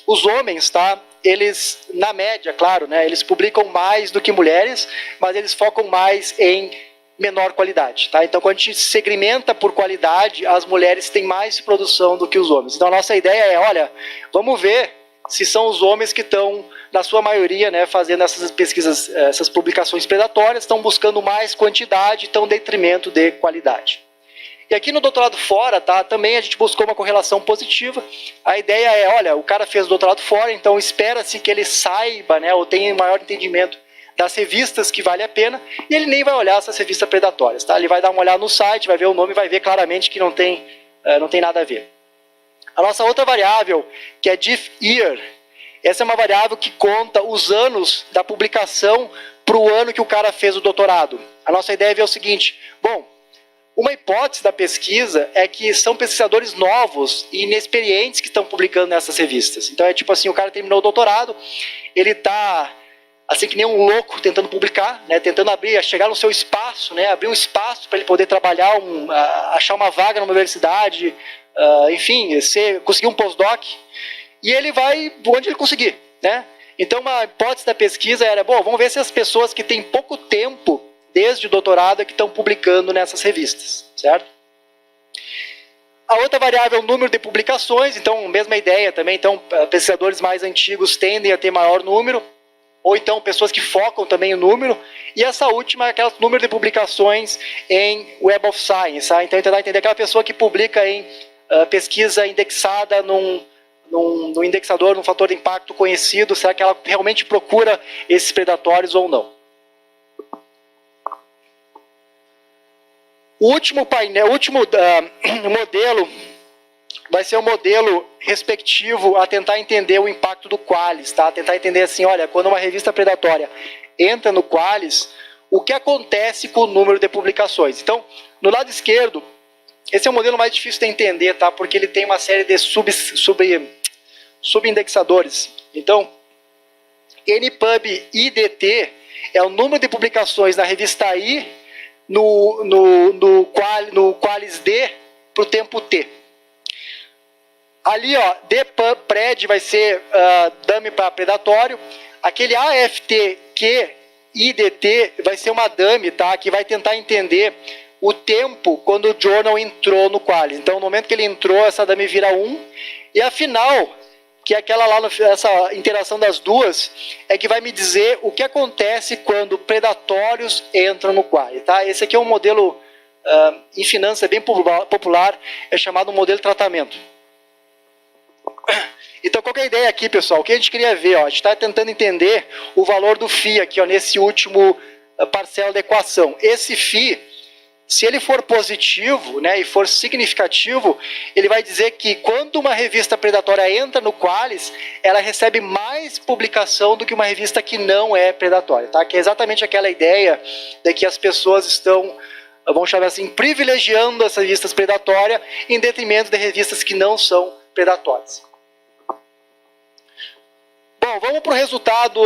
Speaker 2: os homens, tá, eles, na média, claro, né, eles publicam mais do que mulheres, mas eles focam mais em menor qualidade. Tá? Então, quando a gente segmenta por qualidade, as mulheres têm mais produção do que os homens. Então, a nossa ideia é, olha, vamos ver se são os homens que estão, na sua maioria, né, fazendo essas pesquisas, essas publicações predatórias, estão buscando mais quantidade, estão em detrimento de qualidade. E aqui no doutorado fora, tá, também a gente buscou uma correlação positiva. A ideia é, olha, o cara fez doutorado fora, então espera-se que ele saiba, né, ou tenha maior entendimento das revistas que vale a pena, e ele nem vai olhar essas revistas predatórias. Tá? Ele vai dar uma olhada no site, vai ver o nome e vai ver claramente que não tem nada a ver. A nossa outra variável, que é diff year, essa é uma variável que conta os anos da publicação para o ano que o cara fez o doutorado. A nossa ideia é ver o seguinte, bom, uma hipótese da pesquisa é que são pesquisadores novos e inexperientes que estão publicando nessas revistas. Então é tipo assim, o cara terminou o doutorado, ele está assim que nem um louco tentando publicar, né, tentando chegar no seu espaço, né, abrir um espaço para ele poder trabalhar, achar uma vaga na universidade, enfim, conseguir um postdoc, e ele vai onde ele conseguir, né? Então uma hipótese da pesquisa era, bom, vamos ver se as pessoas que têm pouco tempo desde o doutorado é que estão publicando nessas revistas, certo? A outra variável é o número de publicações, então mesma ideia também, então pesquisadores mais antigos tendem a ter maior número, ou então pessoas que focam também o número, e essa última é aquele número de publicações em Web of Science, tá? Então tentar entender aquela pessoa que publica em pesquisa indexada num indexador, num fator de impacto conhecido, será que ela realmente procura esses predatórios ou não? O último modelo vai ser um modelo respectivo a tentar entender o impacto do Qualis, tá? Tentar entender assim, olha, quando uma revista predatória entra no Qualis, o que acontece com o número de publicações. Então, no lado esquerdo, esse é o modelo mais difícil de entender, tá? Porque ele tem uma série de subindexadores. Então, NPUB IDT é o número de publicações na revista I no Qualis D para o tempo T. Ali, ó, DPRED vai ser dummy para predatório. Aquele AFTQ IDT vai ser uma dummy, tá? Que vai tentar entender o tempo quando o journal entrou no Qualis. Então, no momento que ele entrou, essa dummy vira 1. E a final, que é aquela lá, essa interação das duas, é que vai me dizer o que acontece quando predatórios entram no Qualis, tá? Esse aqui é um modelo em finanças bem popular, é chamado modelo de tratamento. Então, qual que é a ideia aqui, pessoal? O que a gente queria ver? Ó, a gente está tentando entender o valor do φ aqui, ó, nesse último parcela da equação. Esse φ, se ele for positivo, né, e for significativo, ele vai dizer que quando uma revista predatória entra no Qualis, ela recebe mais publicação do que uma revista que não é predatória, tá? Que é exatamente aquela ideia de que as pessoas estão, vamos chamar assim, privilegiando as revistas predatórias em detrimento de revistas que não são predatórias. Bom, vamos para o resultado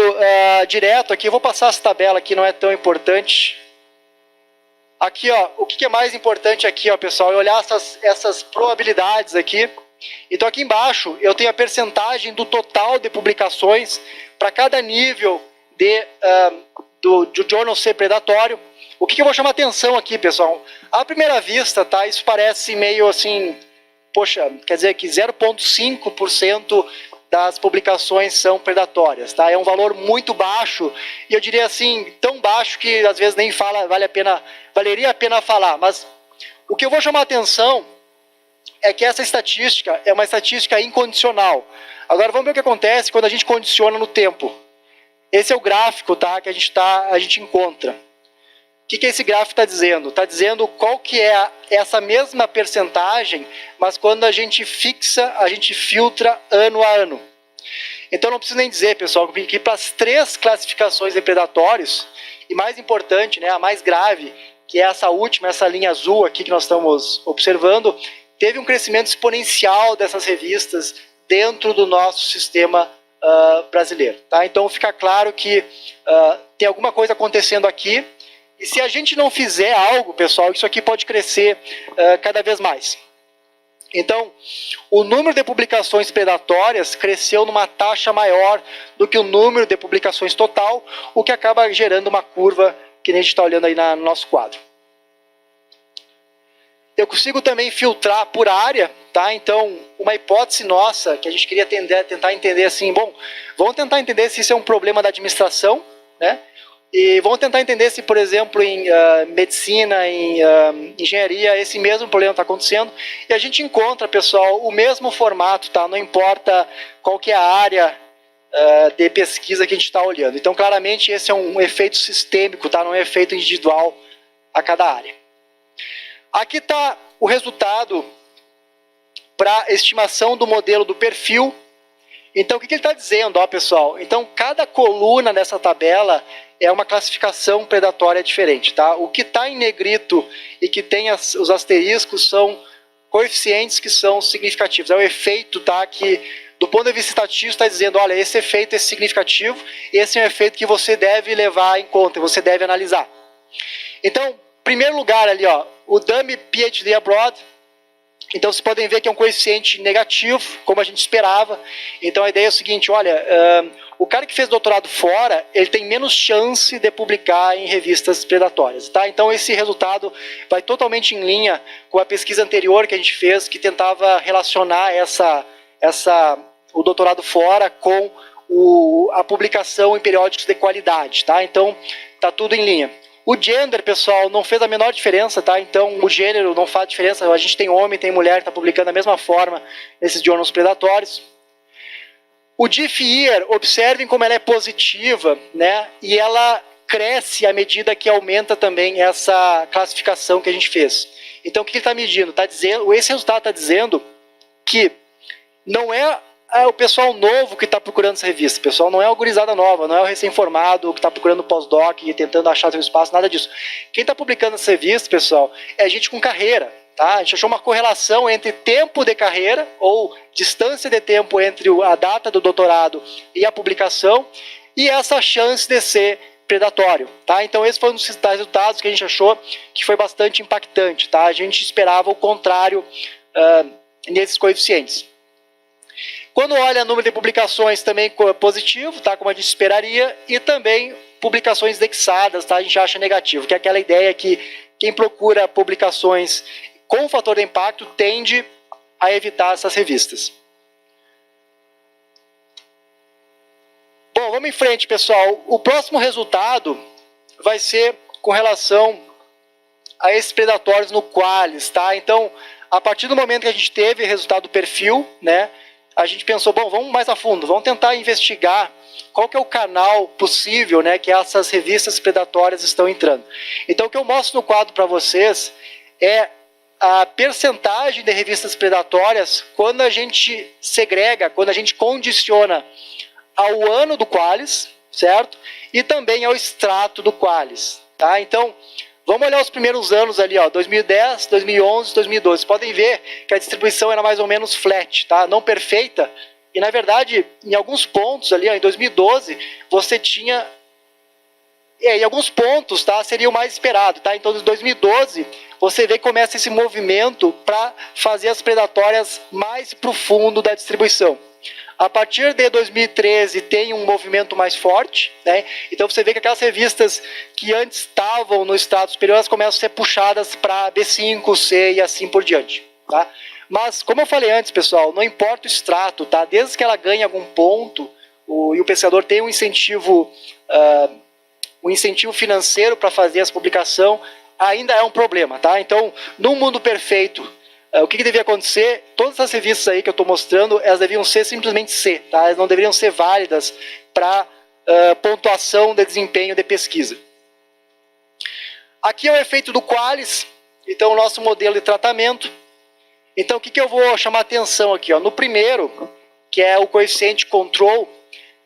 Speaker 2: direto aqui. Eu vou passar essa tabela aqui, não é tão importante. Aqui, ó, o que é mais importante aqui, ó, pessoal, é olhar essas probabilidades aqui. Então, aqui embaixo, eu tenho a percentagem do total de publicações para cada nível do journal ser predatório. O que eu vou chamar atenção aqui, pessoal? À primeira vista, tá, isso parece meio assim, poxa, quer dizer que 0,5% das publicações são predatórias, tá? É um valor muito baixo, e eu diria assim, tão baixo que às vezes nem valeria a pena falar, mas o que eu vou chamar a atenção é que essa estatística é uma estatística incondicional. Agora vamos ver o que acontece quando a gente condiciona no tempo. Esse é o gráfico, tá, que a gente encontra. O que esse gráfico está dizendo? Está dizendo qual que é essa mesma percentagem, mas quando a gente fixa, a gente filtra ano a ano. Então não preciso nem dizer, pessoal, que para as 3 classificações de predatórios, e mais importante, né, a mais grave, que é essa última, essa linha azul aqui que nós estamos observando, teve um crescimento exponencial dessas revistas dentro do nosso sistema brasileiro. Tá? Então fica claro que tem alguma coisa acontecendo aqui, e se a gente não fizer algo, pessoal, isso aqui pode crescer cada vez mais. Então, o número de publicações predatórias cresceu numa taxa maior do que o número de publicações total, o que acaba gerando uma curva que nem a gente está olhando aí no nosso quadro. Eu consigo também filtrar por área, tá? Então, uma hipótese nossa, que a gente queria tentar entender assim, bom, vamos tentar entender se isso é um problema da administração, né? E vamos tentar entender se, por exemplo, em medicina, em engenharia, esse mesmo problema está acontecendo. E a gente encontra, pessoal, o mesmo formato, tá? Não importa qual que é a área de pesquisa que a gente está olhando. Então, claramente, esse é um efeito sistêmico, tá? Não é um efeito individual a cada área. Aqui está o resultado para estimação do modelo do perfil. Então, o que ele está dizendo, ó, pessoal? Então, cada coluna dessa tabela é uma classificação predatória diferente, tá? O que está em negrito e que tem os asteriscos são coeficientes que são significativos. É o efeito, tá? Que, do ponto de vista estatístico, está dizendo, olha, esse efeito é significativo, esse é um efeito que você deve levar em conta, você deve analisar. Então, em primeiro lugar ali, ó, o dummy PhD abroad. Então, vocês podem ver que é um coeficiente negativo, como a gente esperava. Então, a ideia é o seguinte, olha, o cara que fez doutorado fora, ele tem menos chance de publicar em revistas predatórias, tá? Então, esse resultado vai totalmente em linha com a pesquisa anterior que a gente fez, que tentava relacionar o doutorado fora com a publicação em periódicos de qualidade, tá? Então, tá tudo em linha. O gender, pessoal, não fez a menor diferença, tá? Então, o gênero não faz diferença. A gente tem homem, tem mulher, está publicando da mesma forma nesses journals predatórios. O diff-year, observem como ela é positiva, né? E ela cresce à medida que aumenta também essa classificação que a gente fez. Então, o que ele está medindo? Esse resultado está dizendo que não é o pessoal novo que está procurando essa revista. O pessoal não é a gurizada nova, não é o recém-formado que está procurando pós-doc e tentando achar seu espaço, nada disso. Quem está publicando essa revista, pessoal, é gente com carreira. Tá? A gente achou uma correlação entre tempo de carreira, ou distância de tempo entre a data do doutorado e a publicação, e essa chance de ser predatório. Tá? Então, esse foi um dos resultados que a gente achou que foi bastante impactante. Tá? A gente esperava o contrário nesses coeficientes. Quando olha o número de publicações, também positivo, tá? Como a gente esperaria, e também publicações indexadas, tá? A gente acha negativo, que é aquela ideia que quem procura publicações com fator de impacto tende a evitar essas revistas. Bom, vamos em frente, pessoal. O próximo resultado vai ser com relação a esses predatórios no Qualis, tá? Então, a partir do momento que a gente teve o resultado do perfil, né, a gente pensou, bom, vamos mais a fundo, vamos tentar investigar qual que é o canal possível, né, que essas revistas predatórias estão entrando. Então, o que eu mostro no quadro para vocês é a percentagem de revistas predatórias quando a gente segrega, quando a gente condiciona ao ano do Qualis, certo? E também ao extrato do Qualis, tá? Então, vamos olhar os primeiros anos ali, ó, 2010, 2011, 2012. Vocês podem ver que a distribuição era mais ou menos flat, tá? Não perfeita. E, na verdade, em alguns pontos ali, ó, em 2012, você tinha... em alguns pontos, tá, seria o mais esperado, tá? Então, em 2012, você vê que começa esse movimento para fazer as predatórias mais para o fundo da distribuição. A partir de 2013 tem um movimento mais forte, né? Então você vê que aquelas revistas que antes estavam no estado superior, elas começam a ser puxadas para B5, C e assim por diante, tá? Mas, como eu falei antes, pessoal, não importa o extrato, tá? Desde que ela ganhe algum ponto, e o pesquisador tem um incentivo financeiro para fazer essa publicação, ainda é um problema, tá? Então, num mundo perfeito, o que devia acontecer? Todas essas revistas aí que eu estou mostrando, elas deviam ser simplesmente C, tá? Elas não deveriam ser válidas para pontuação de desempenho de pesquisa. Aqui é o efeito do Qualis, então o nosso modelo de tratamento. Então o que eu vou chamar atenção aqui? Ó? No primeiro, que é o coeficiente control,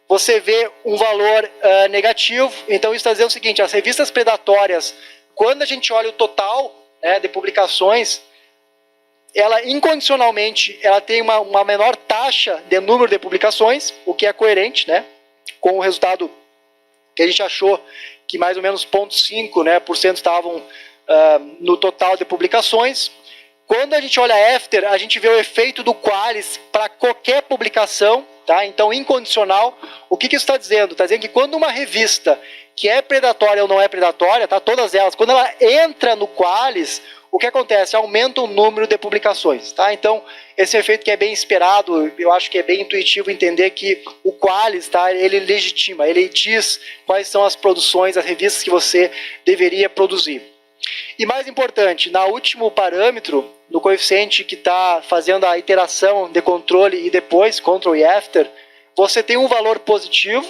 Speaker 2: você vê um valor negativo. Então isso está dizendo o seguinte, as revistas predatórias, quando a gente olha o total, né, de publicações, ela incondicionalmente ela tem uma menor taxa de número de publicações, o que é coerente, né, com o resultado que a gente achou que mais ou menos 0,5%, né, estavam no total de publicações. Quando a gente olha after, a gente vê o efeito do Qualis para qualquer publicação, tá? Então incondicional. O que isso está dizendo? Está dizendo que quando uma revista que é predatória ou não é predatória, tá? Todas elas, quando ela entra no Qualis, o que acontece? Aumenta o número de publicações, tá? Então, esse efeito que é bem esperado, eu acho que é bem intuitivo entender que o Qualis, tá? Ele legitima, ele diz quais são as produções, as revistas que você deveria produzir. E mais importante, no último parâmetro, no coeficiente que está fazendo a iteração de controle e depois, control e after, você tem um valor positivo.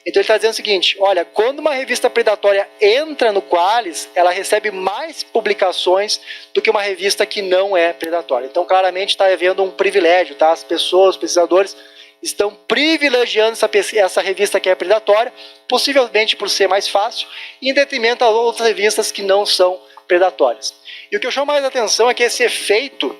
Speaker 2: Então ele está dizendo o seguinte, olha, quando uma revista predatória entra no Qualis, ela recebe mais publicações do que uma revista que não é predatória. Então claramente está havendo um privilégio, tá? As pessoas, os pesquisadores estão privilegiando essa revista que é predatória, possivelmente por ser mais fácil, em detrimento das outras revistas que não são predatórias. E o que eu chamo mais atenção é que esse efeito,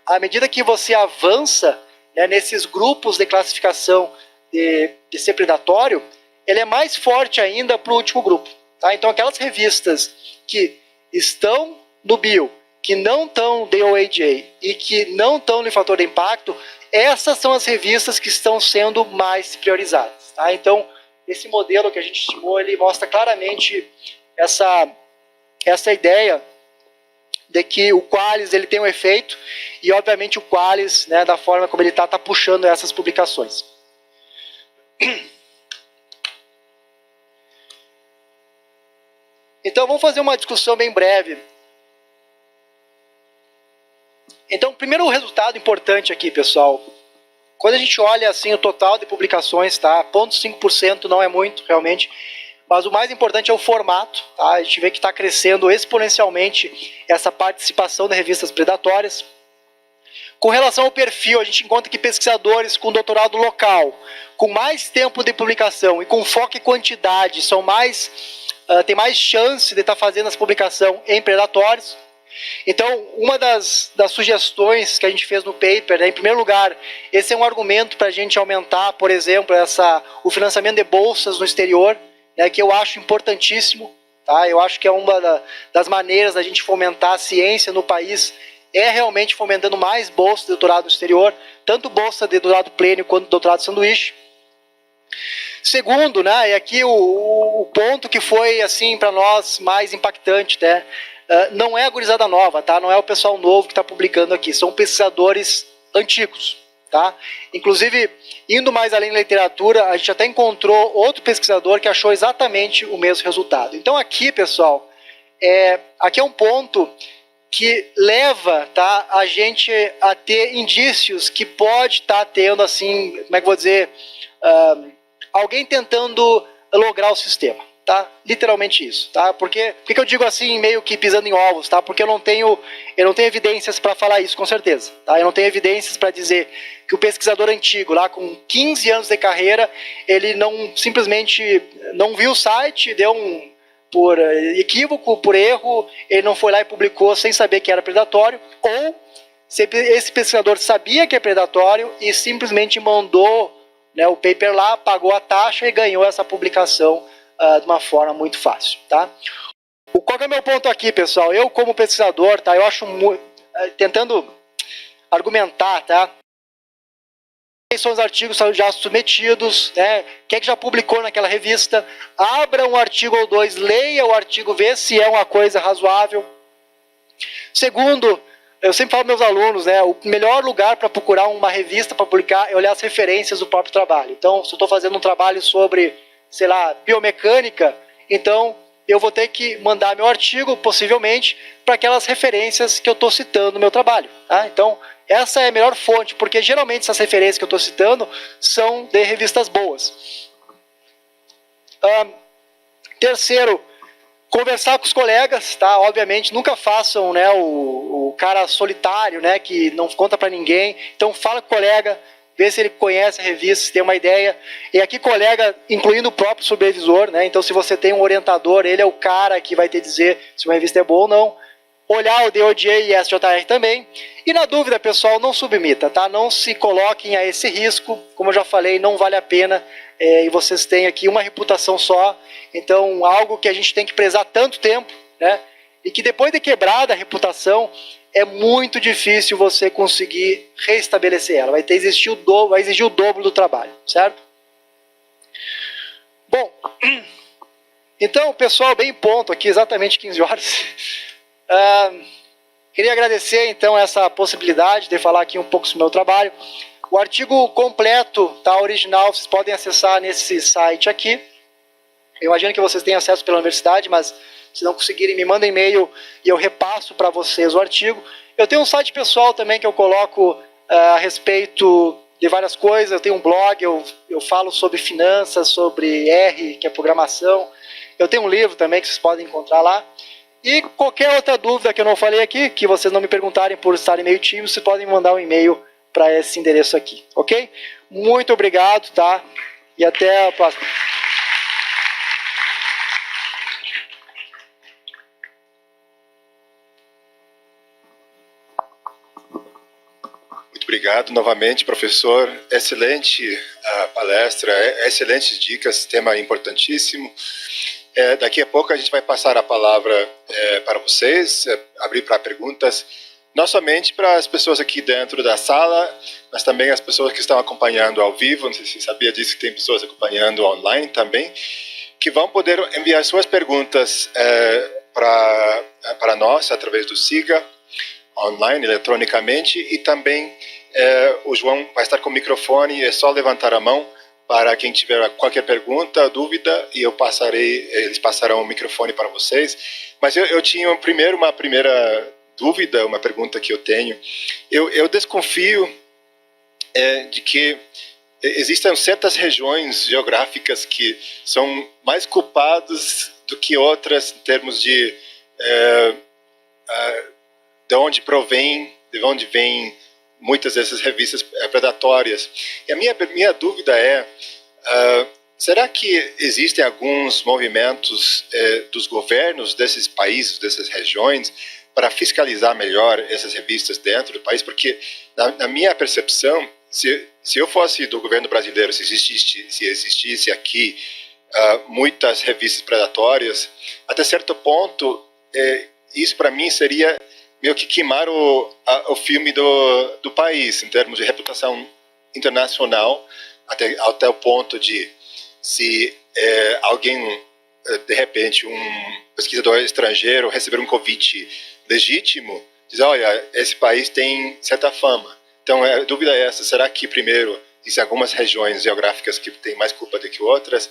Speaker 2: à medida que você avança, né, nesses grupos de classificação de ser predatório, ele é mais forte ainda para o último grupo. Tá? Então aquelas revistas que estão no bio, que não estão no DOAJ e que não estão no fator de impacto, essas são as revistas que estão sendo mais priorizadas. Tá? Então esse modelo que a gente estimou, ele mostra claramente essa ideia de que o Qualis ele tem um efeito e obviamente o Qualis, né, da forma como ele está puxando essas publicações. Então vamos fazer uma discussão bem breve. Então, primeiro resultado importante aqui, pessoal. Quando a gente olha assim o total de publicações, tá? 0,5% não é muito, realmente. Mas o mais importante é o formato, tá? A gente vê que está crescendo exponencialmente essa participação de revistas predatórias. Com relação ao perfil, a gente encontra que pesquisadores com doutorado local, com mais tempo de publicação e com foco em quantidade, têm mais chance de estar fazendo essa publicação em predatórios. Então, uma das sugestões que a gente fez no paper, né, em primeiro lugar, esse é um argumento para a gente aumentar, por exemplo, o financiamento de bolsas no exterior, né, que eu acho importantíssimo. Tá? Eu acho que é uma das maneiras da gente fomentar a ciência no país, é realmente fomentando mais bolsas de doutorado no exterior, tanto bolsa de doutorado pleno quanto doutorado sanduíche. Segundo, né, e aqui o ponto que foi assim para nós mais impactante, né, não é a gurizada nova, tá? Não é o pessoal novo que está publicando aqui, são pesquisadores antigos. Tá? Inclusive, indo mais além da literatura, a gente até encontrou outro pesquisador que achou exatamente o mesmo resultado. Então aqui, pessoal, aqui é um ponto que leva, tá, a gente a ter indícios que pode estar tendo, assim, como é que eu vou dizer, alguém tentando lograr o sistema. Tá? Literalmente isso, tá? Por que eu digo assim, meio que pisando em ovos, tá? Porque eu não tenho evidências para falar isso, com certeza, tá? Eu não tenho evidências para dizer que o pesquisador antigo, lá com 15 anos de carreira, ele simplesmente não viu o site, por equívoco, por erro, ele não foi lá e publicou sem saber que era predatório, ou se esse pesquisador sabia que é predatório e simplesmente mandou, né, o paper lá, pagou a taxa e ganhou essa publicação de uma forma muito fácil, tá? Qual que é o meu ponto aqui, pessoal? Eu, como pesquisador, tá? Eu acho tentando argumentar, tá? Quais são os artigos já submetidos, né? Quem é que já publicou naquela revista? Abra um artigo ou dois, leia o artigo, vê se é uma coisa razoável. Segundo, eu sempre falo para meus alunos, né? O melhor lugar para procurar uma revista para publicar é olhar as referências do próprio trabalho. Então, se eu estou fazendo um trabalho sobre, sei lá, biomecânica, então eu vou ter que mandar meu artigo, possivelmente, para aquelas referências que eu estou citando no meu trabalho. Tá? Então, essa é a melhor fonte, porque geralmente essas referências que eu estou citando são de revistas boas. Terceiro, conversar com os colegas, tá? Obviamente, nunca façam, né, o cara solitário, né, que não conta para ninguém. Então, fala com o colega, vê se ele conhece a revista, se tem uma ideia. E aqui, colega, incluindo o próprio supervisor, né? Então, se você tem um orientador, ele é o cara que vai te dizer se uma revista é boa ou não. Olhar o DOJ e SJR também. E na dúvida, pessoal, não submita, tá? Não se coloquem a esse risco. Como eu já falei, não vale a pena. E vocês têm aqui uma reputação só. Então, algo que a gente tem que prezar tanto tempo, né? E que depois de quebrada a reputação, é muito difícil você conseguir restabelecer ela. Vai exigir o dobro do trabalho, certo? Bom, então, pessoal, bem em ponto aqui, exatamente 15 horas. Queria agradecer, então, essa possibilidade de falar aqui um pouco sobre o meu trabalho. O artigo completo, tá, original, vocês podem acessar nesse site aqui. Eu imagino que vocês têm acesso pela universidade, mas se não conseguirem, me mandem e-mail e eu repasso para vocês o artigo. Eu tenho um site pessoal também que eu coloco a respeito de várias coisas. Eu tenho um blog, eu falo sobre finanças, sobre R, que é programação. Eu tenho um livro também que vocês podem encontrar lá. E qualquer outra dúvida que eu não falei aqui, que vocês não me perguntarem por estarem meio tímidos, vocês podem mandar um e-mail para esse endereço aqui, ok? Muito obrigado, tá? E até a próxima.
Speaker 1: Obrigado novamente, professor. Excelente palestra, excelentes dicas, tema importantíssimo. Daqui a pouco a gente vai passar a palavra para vocês, abrir para perguntas, não somente para as pessoas aqui dentro da sala, mas também as pessoas que estão acompanhando ao vivo. Não sei se você sabia disso, que tem pessoas acompanhando online também, que vão poder enviar suas perguntas para nós através do SIGA, online, eletronicamente, e também o João vai estar com o microfone, é só levantar a mão para quem tiver qualquer pergunta, dúvida, e eles passarão o microfone para vocês. Mas eu tinha uma primeira dúvida, uma pergunta que eu tenho. Eu desconfio de que existem certas regiões geográficas que são mais culpadas do que outras em termos de onde vem muitas dessas revistas predatórias. E a minha dúvida é, será que existem alguns movimentos dos governos desses países, dessas regiões, para fiscalizar melhor essas revistas dentro do país? Porque, na minha percepção, se eu fosse do governo brasileiro, se existisse aqui muitas revistas predatórias, até certo ponto, isso para mim seria meio que queimar o filme do país, em termos de reputação internacional, até o ponto de, se alguém, de repente, um pesquisador estrangeiro receber um convite legítimo, diz, olha, esse país tem certa fama. Então, a dúvida é essa, será que, primeiro, existem algumas regiões geográficas que têm mais culpa do que outras?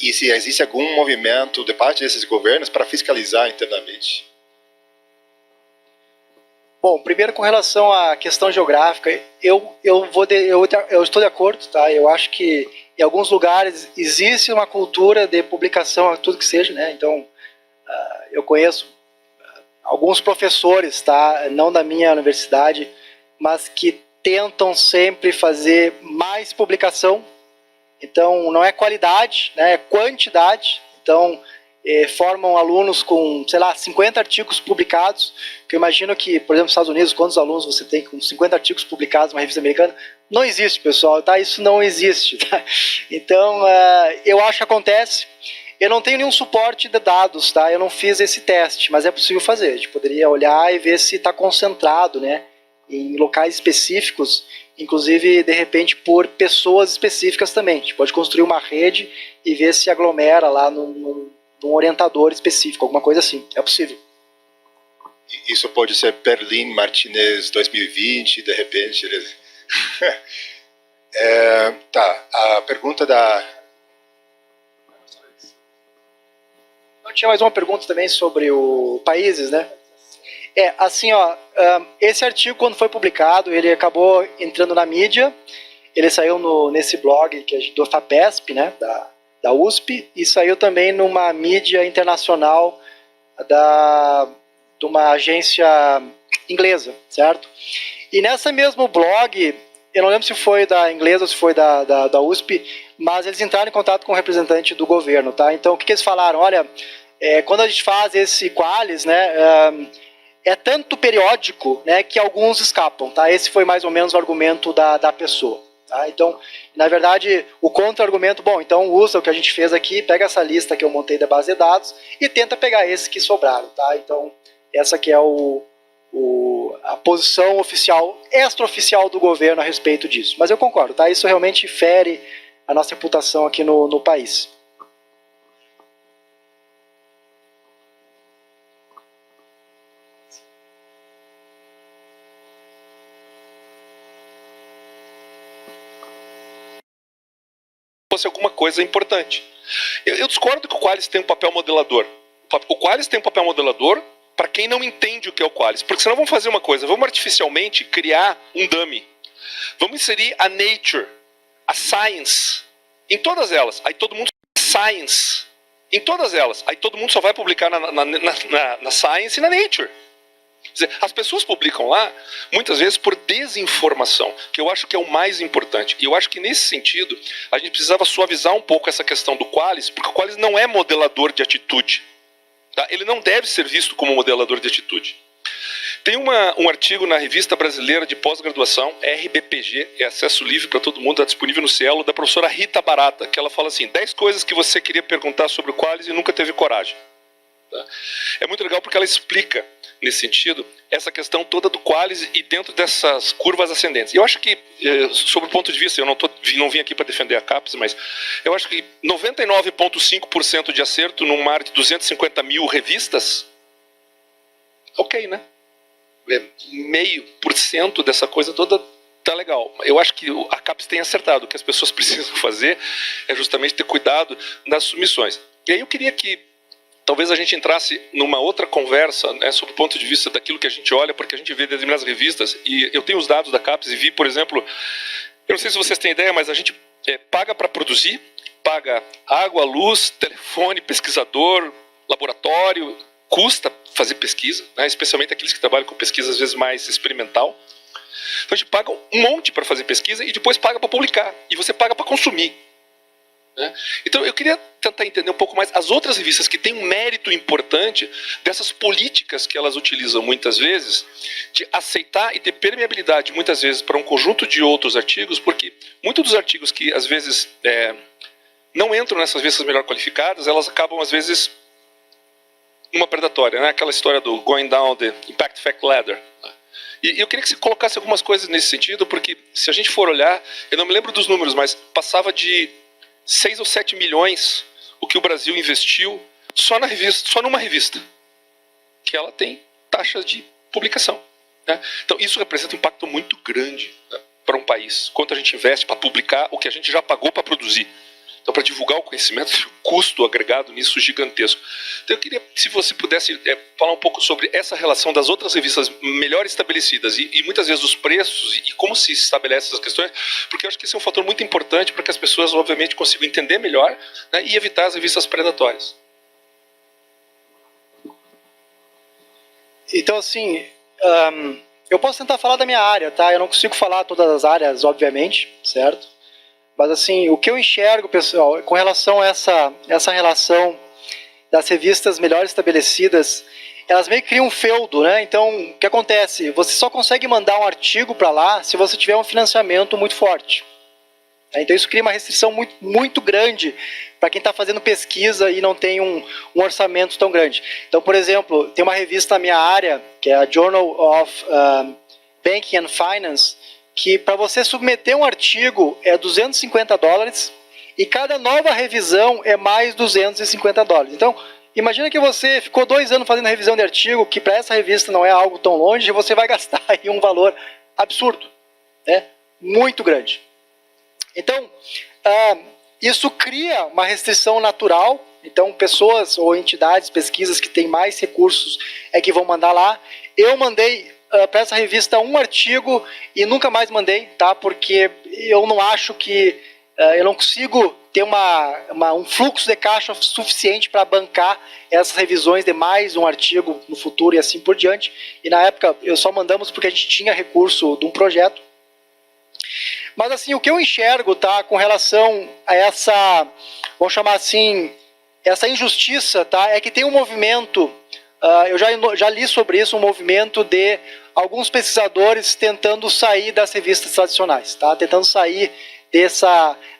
Speaker 1: E se existe algum movimento de parte desses governos para fiscalizar internamente?
Speaker 2: Bom, primeiro com relação à questão geográfica, eu estou de acordo, tá? Eu acho que em alguns lugares existe uma cultura de publicação, tudo que seja, né? Então, eu conheço alguns professores, tá? Não da minha universidade, mas que tentam sempre fazer mais publicação. Então, não é qualidade, né? É quantidade. Então, formam alunos com, sei lá, 50 artigos publicados, que eu imagino que, por exemplo, nos Estados Unidos, quantos alunos você tem com 50 artigos publicados numa revista americana? Não existe, pessoal, tá? Isso não existe, tá? Então, eu acho que acontece. Eu não tenho nenhum suporte de dados, tá? Eu não fiz esse teste, mas é possível fazer. A gente poderia olhar e ver se está concentrado, né, em locais específicos, inclusive, de repente, por pessoas específicas também. A gente pode construir uma rede e ver se aglomera lá num orientador específico, alguma coisa assim. É possível.
Speaker 1: Isso pode ser Berlim Martinez 2020, de repente. Tá, a pergunta da...
Speaker 2: Eu tinha mais uma pergunta também sobre os países, né? Assim, esse artigo, quando foi publicado, ele acabou entrando na mídia, ele saiu nesse blog do FAPESP, né, da USP, e saiu também numa mídia internacional de uma agência inglesa, certo? E nesse mesmo blog, eu não lembro se foi da inglesa ou se foi da USP, mas eles entraram em contato com o representante do governo, tá? Então, o que eles falaram? Olha, quando a gente faz esse Qualis, né, é tanto periódico, né, que alguns escapam, tá? Esse foi mais ou menos o argumento da pessoa, tá? Então, na verdade, o contra-argumento, bom, então usa o que a gente fez aqui, pega essa lista que eu montei da base de dados e tenta pegar esses que sobraram, tá? Então, essa que é a posição oficial, extraoficial do governo a respeito disso. Mas eu concordo, tá? Isso realmente fere a nossa reputação aqui no país.
Speaker 3: Fosse alguma coisa importante. Eu discordo que o Qualis tem um papel modelador. O Qualis tem um papel modelador para quem não entende o que é o Qualis. Porque senão vamos fazer uma coisa, vamos artificialmente criar um dummy. Vamos inserir a Nature, a Science, em todas elas. Aí todo mundo Science, em todas elas. Aí todo mundo só vai publicar na Science e na Nature. Quer dizer, as pessoas publicam lá, muitas vezes, por desinformação, que eu acho que é o mais importante. E eu acho que, nesse sentido, a gente precisava suavizar um pouco essa questão do Qualis, porque o Qualis não é modelador de atitude. Tá? Ele não deve ser visto como modelador de atitude. Tem um artigo na Revista Brasileira de Pós-Graduação, RBPG, é acesso livre para todo mundo, está disponível no Cielo, da professora Rita Barata, que ela fala assim, 10 coisas que você queria perguntar sobre o Qualis e nunca teve coragem. Tá? É muito legal porque ela explica, nesse sentido, essa questão toda do Qualis e dentro dessas curvas ascendentes. E eu acho que, sob o ponto de vista, eu não vim aqui para defender a CAPES, mas eu acho que 99,5% de acerto num mar de 250 mil revistas, ok, né? 0,5% dessa coisa toda tá legal. Eu acho que a CAPES tem acertado. O que as pessoas precisam fazer é justamente ter cuidado nas submissões. E aí eu queria que talvez a gente entrasse numa outra conversa, né, sobre o ponto de vista daquilo que a gente olha, porque a gente vê determinadas revistas, e eu tenho os dados da CAPES e vi, por exemplo, eu não sei se vocês têm ideia, mas a gente paga para produzir, paga água, luz, telefone, pesquisador, laboratório, custa fazer pesquisa, né, especialmente aqueles que trabalham com pesquisa às vezes mais experimental. Então a gente paga um monte para fazer pesquisa e depois paga para publicar. E você paga para consumir. Né? Então eu queria tentar entender um pouco mais as outras revistas que têm um mérito importante dessas políticas que elas utilizam muitas vezes de aceitar e ter permeabilidade muitas vezes para um conjunto de outros artigos, porque muitos dos artigos que às vezes não entram nessas revistas melhor qualificadas, elas acabam às vezes uma predatória, né? Aquela história do going down the impact fact ladder. E eu queria que você colocasse algumas coisas nesse sentido, porque se a gente for olhar, eu não me lembro dos números, mas passava de 6 ou 7 milhões o que o Brasil investiu só numa revista, que ela tem taxas de publicação. Né? Então isso representa um impacto muito grande, né, para um país. Quanto a gente investe para publicar o que a gente já pagou para produzir. Então, para divulgar o conhecimento, o custo agregado nisso gigantesco. Então, eu queria, se você pudesse falar um pouco sobre essa relação das outras revistas melhor estabelecidas e muitas vezes os preços e como se estabelece essas questões, porque eu acho que esse é um fator muito importante para que as pessoas, obviamente, consigam entender melhor, né, e evitar as revistas predatórias.
Speaker 2: Então, assim, eu posso tentar falar da minha área, tá? Eu não consigo falar todas as áreas, obviamente, certo? Mas, assim, o que eu enxergo, pessoal, com relação a essa relação das revistas melhor estabelecidas, elas meio que criam um feudo, né? Então, o que acontece? Você só consegue mandar um artigo para lá se você tiver um financiamento muito forte. Então, isso cria uma restrição muito, muito grande para quem está fazendo pesquisa e não tem um orçamento tão grande. Então, por exemplo, tem uma revista na minha área, que é a Journal of Banking and Finance, que para você submeter um artigo é $250 e cada nova revisão é mais $250. Então, imagina que você ficou 2 anos fazendo revisão de artigo, que para essa revista não é algo tão longe, e você vai gastar aí um valor absurdo, né? Muito grande. Então, isso cria uma restrição natural. Então, pessoas ou entidades, pesquisas que têm mais recursos é que vão mandar lá. Eu mandei para essa revista um artigo e nunca mais mandei, tá? Porque eu não acho que eu não consigo ter um fluxo de caixa suficiente para bancar essas revisões de mais um artigo no futuro e assim por diante. E na época eu só mandamos porque a gente tinha recurso de um projeto. Mas assim, o que eu enxergo, tá, com relação a essa, vamos chamar assim, essa injustiça, tá, é que tem um movimento, eu já li sobre isso, um movimento de alguns pesquisadores tentando sair das revistas tradicionais, tá, tentando sair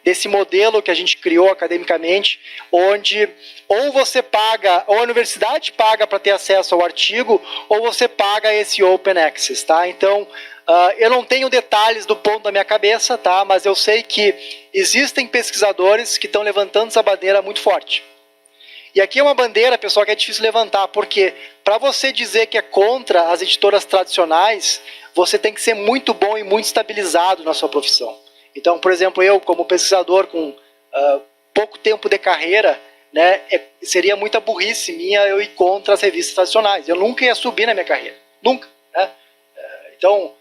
Speaker 2: desse modelo que a gente criou academicamente, onde ou você paga, ou a universidade paga para ter acesso ao artigo, ou você paga esse Open Access, tá? Então, eu não tenho detalhes do ponto da minha cabeça, tá? Mas eu sei que existem pesquisadores que estão levantando essa bandeira muito forte. E aqui é uma bandeira, pessoal, que é difícil levantar, porque para você dizer que é contra as editoras tradicionais, você tem que ser muito bom e muito estabilizado na sua profissão. Então, por exemplo, eu, como pesquisador com pouco tempo de carreira, né, seria muita burrice minha eu ir contra as revistas tradicionais. Eu nunca ia subir na minha carreira. Nunca. Né? Então,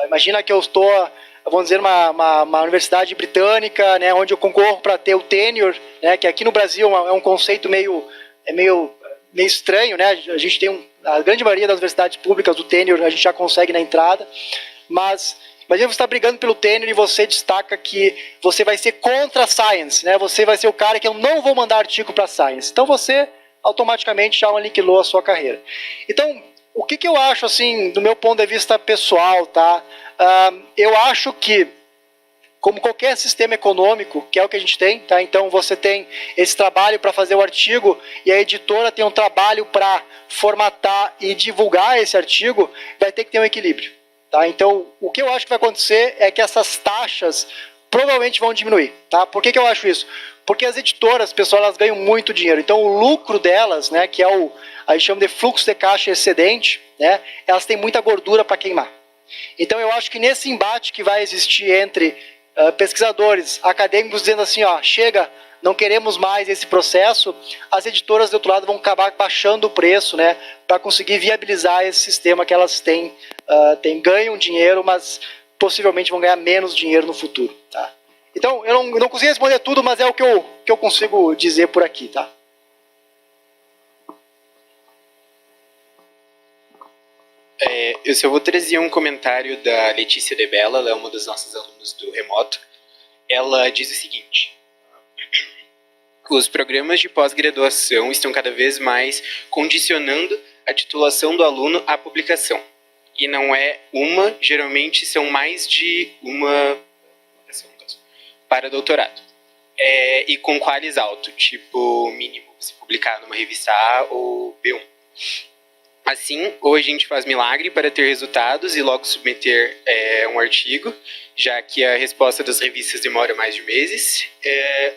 Speaker 2: imagina que eu estou, vamos dizer, uma universidade britânica, né, onde eu concorro para ter o tenure, né, que aqui no Brasil é um conceito meio estranho. Né? A gente tem a grande maioria das universidades públicas, o tenure a gente já consegue na entrada, mas imagina você está brigando pelo tenure e você destaca que você vai ser contra a Science, né? Você vai ser o cara que eu não vou mandar artigo para a Science. Então você automaticamente já aniquilou a sua carreira. Então, o que eu acho, assim, do meu ponto de vista pessoal, tá? Eu acho que, como qualquer sistema econômico, que é o que a gente tem, tá? Então você tem esse trabalho para fazer o artigo e a editora tem um trabalho para formatar e divulgar esse artigo, vai ter que ter um equilíbrio. Tá? Então, o que eu acho que vai acontecer é que essas taxas provavelmente vão diminuir. Tá? Por que eu acho isso? Porque as editoras, pessoal, elas ganham muito dinheiro. Então, o lucro delas, né, que é a gente chama de fluxo de caixa excedente, né, elas têm muita gordura para queimar. Então, eu acho que nesse embate que vai existir entre pesquisadores, acadêmicos, dizendo assim, ó, chega, não queremos mais esse processo, as editoras do outro lado vão acabar baixando o preço, né, para conseguir viabilizar esse sistema que elas têm, ganham dinheiro, mas possivelmente vão ganhar menos dinheiro no futuro. Tá? Então, eu não consigo responder tudo, mas é o que eu consigo dizer por aqui. Tá?
Speaker 4: Eu só vou trazer um comentário da Letícia De Bella, ela é uma das nossas alunas do remoto. Ela diz o seguinte: os programas de pós-graduação estão cada vez mais condicionando a titulação do aluno à publicação. E não é uma, geralmente são mais de uma para doutorado. E com qualis alto, tipo mínimo se publicar numa revista A ou B1. Assim, hoje a gente faz milagre para ter resultados e logo submeter um artigo, já que a resposta das revistas demora mais de meses,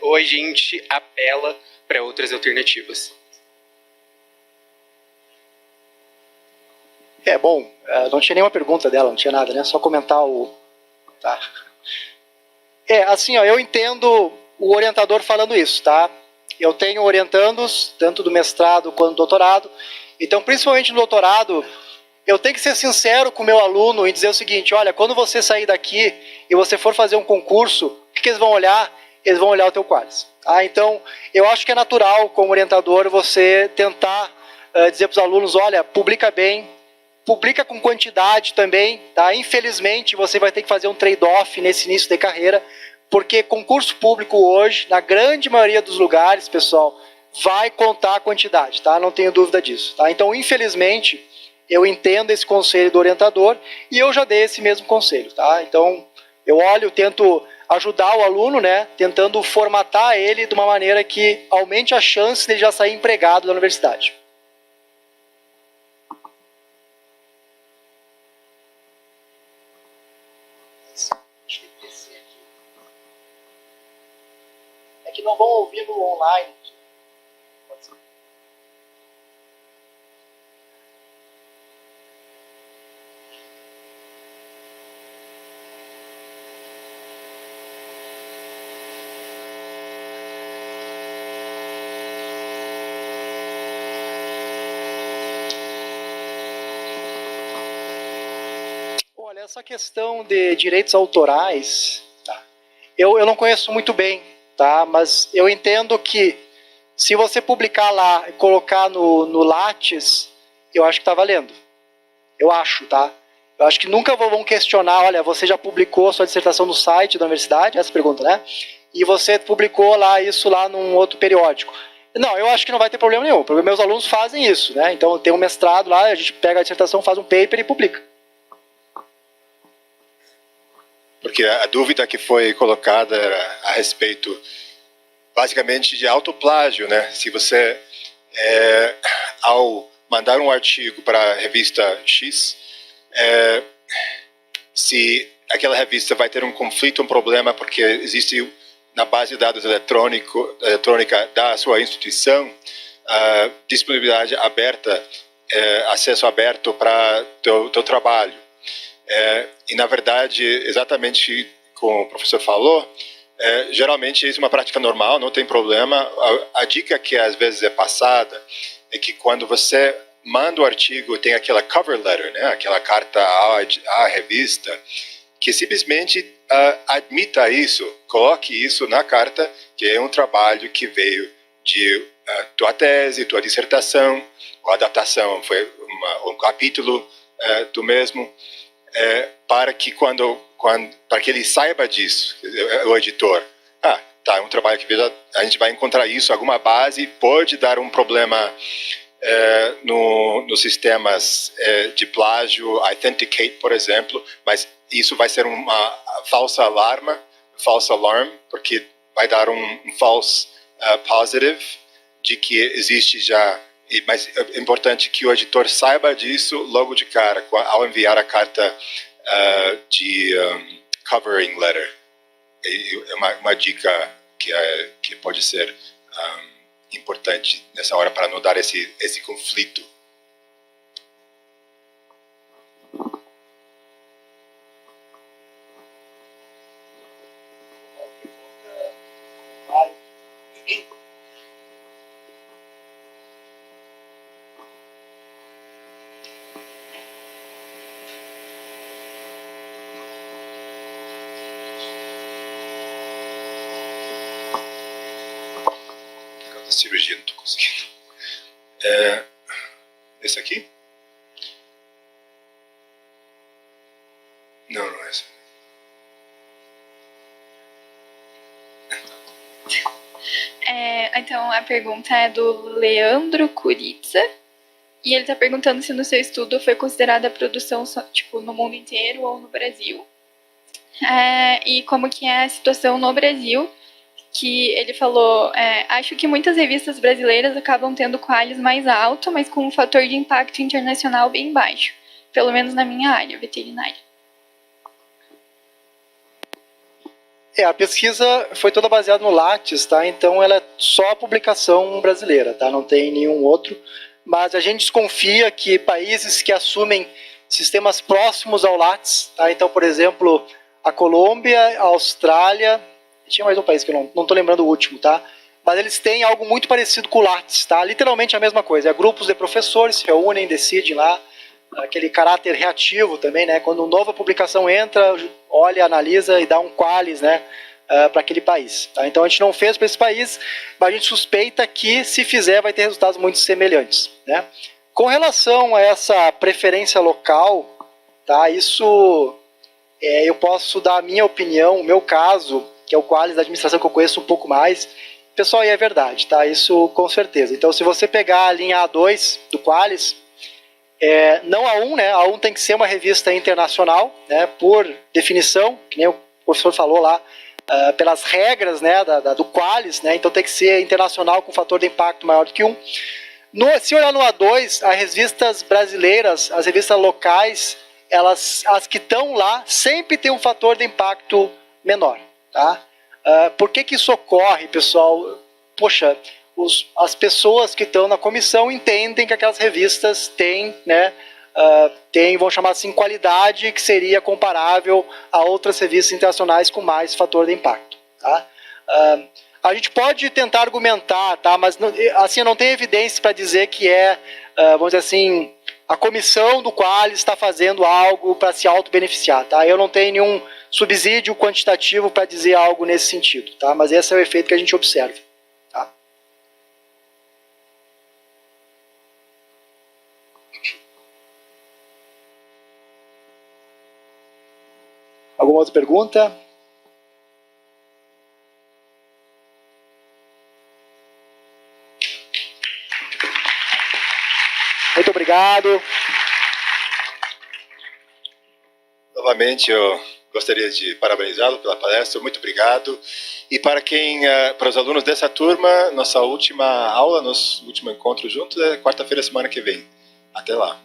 Speaker 4: ou a gente apela para outras alternativas.
Speaker 2: Bom, não tinha nenhuma pergunta dela, não tinha nada, né? Só comentar o... Tá. Assim, ó, eu entendo o orientador falando isso, tá? Eu tenho orientandos, tanto do mestrado quanto do doutorado. Então, principalmente no doutorado, eu tenho que ser sincero com o meu aluno e dizer o seguinte: olha, quando você sair daqui e você for fazer um concurso, o que eles vão olhar? Eles vão olhar o teu qualis. Tá? Então, eu acho que é natural, como orientador, você tentar dizer para os alunos: olha, publica bem, publica com quantidade também. Tá? Infelizmente, você vai ter que fazer um trade-off nesse início de carreira, porque concurso público hoje, na grande maioria dos lugares, pessoal, vai contar a quantidade, tá? Não tenho dúvida disso, tá? Então, infelizmente, eu entendo esse conselho do orientador e eu já dei esse mesmo conselho, tá? Então, eu olho, tento ajudar o aluno, né? Tentando formatar ele de uma maneira que aumente a chance de ele já sair empregado da universidade. É que não vão ouvir no online. Olha, essa questão de direitos autorais, tá? Eu não conheço muito bem, tá? Mas eu entendo que se você publicar lá e colocar no Lattes, eu acho que está valendo. Eu acho, tá? Eu acho que nunca vão questionar: olha, você já publicou sua dissertação no site da universidade? Essa pergunta, né? E você publicou lá isso lá num outro periódico. Não, eu acho que não vai ter problema nenhum, porque meus alunos fazem isso, né? Então tem um mestrado lá, a gente pega a dissertação, faz um paper e publica.
Speaker 1: Porque a dúvida que foi colocada era a respeito, basicamente, de autoplágio, né? Se você, ao mandar um artigo para a revista X, se aquela revista vai ter um conflito, um problema, porque existe na base de dados eletrônica da sua instituição disponibilidade aberta, acesso aberto para teu trabalho. E, na verdade, exatamente como o professor falou, geralmente isso é uma prática normal, não tem problema. A dica que às vezes é passada é que quando você manda o artigo, tem aquela cover letter, né, aquela carta à revista, que simplesmente admita isso, coloque isso na carta, que é um trabalho que veio de tua tese, tua dissertação, ou adaptação, foi um capítulo do mesmo, para que para que ele saiba disso, o editor. Tá, é um trabalho que a gente vai encontrar isso, alguma base, pode dar um problema nos sistemas de plágio, Authenticate, por exemplo, mas isso vai ser uma false alarm, porque vai dar um false positive de que existe já. Mas é importante que o editor saiba disso logo de cara, ao enviar a carta de covering letter. É uma dica que pode ser importante nessa hora para não dar esse conflito. Cirurgia, não estou conseguindo. Esse aqui?
Speaker 5: Então, a pergunta é do Leandro Curitza. E ele está perguntando se no seu estudo foi considerada a produção tipo, no mundo inteiro ou no Brasil. E como que é a situação no Brasil, que ele falou, acho que muitas revistas brasileiras acabam tendo qualis mais alto, mas com um fator de impacto internacional bem baixo, pelo menos na minha área veterinária.
Speaker 2: A pesquisa foi toda baseada no Lattes, tá? Então ela é só a publicação brasileira, tá? Não tem nenhum outro. Mas a gente desconfia que países que assumem sistemas próximos ao Lattes, tá? Então, por exemplo, a Colômbia, a Austrália, tinha mais um país que eu não estou lembrando o último, tá? Mas eles têm algo muito parecido com o Lattes, tá? Literalmente a mesma coisa. Grupos de professores se reúnem, decidem lá, aquele caráter reativo também, né? Quando uma nova publicação entra, olha, analisa e dá um qualis, né? Para aquele país. Tá? Então a gente não fez para esse país, mas a gente suspeita que se fizer vai ter resultados muito semelhantes. Né? Com relação a essa preferência local, tá? Isso eu posso dar a minha opinião, o meu caso, que é o qualis da administração que eu conheço um pouco mais. Pessoal, e é verdade, tá? Isso com certeza. Então se você pegar a linha A2 do qualis, não a A1, né? A A1 tem que ser uma revista internacional, né? Por definição, que nem o professor falou lá, pelas regras, né, do qualis, né, então tem que ser internacional com fator de impacto maior do que 1. Se olhar no A2, as revistas brasileiras, as revistas locais, as que estão lá, sempre tem um fator de impacto menor. Tá? Por que isso ocorre, pessoal? Poxa, as pessoas que estão na comissão entendem que aquelas revistas têm, né, vamos chamar assim, qualidade que seria comparável a outras revistas internacionais com mais fator de impacto. Tá? A gente pode tentar argumentar, tá? Mas assim, não tem evidência para dizer que vamos dizer assim, a comissão do qualis está fazendo algo para se auto-beneficiar. Tá? Eu não tenho nenhum subsídio quantitativo para dizer algo nesse sentido, tá? Mas esse é o efeito que a gente observa. Tá? Alguma outra pergunta? Muito obrigado.
Speaker 1: Novamente, eu gostaria de parabenizá-lo pela palestra. Muito obrigado. E para os alunos dessa turma, nossa última aula, nosso último encontro juntos é quarta-feira, semana que vem. Até lá.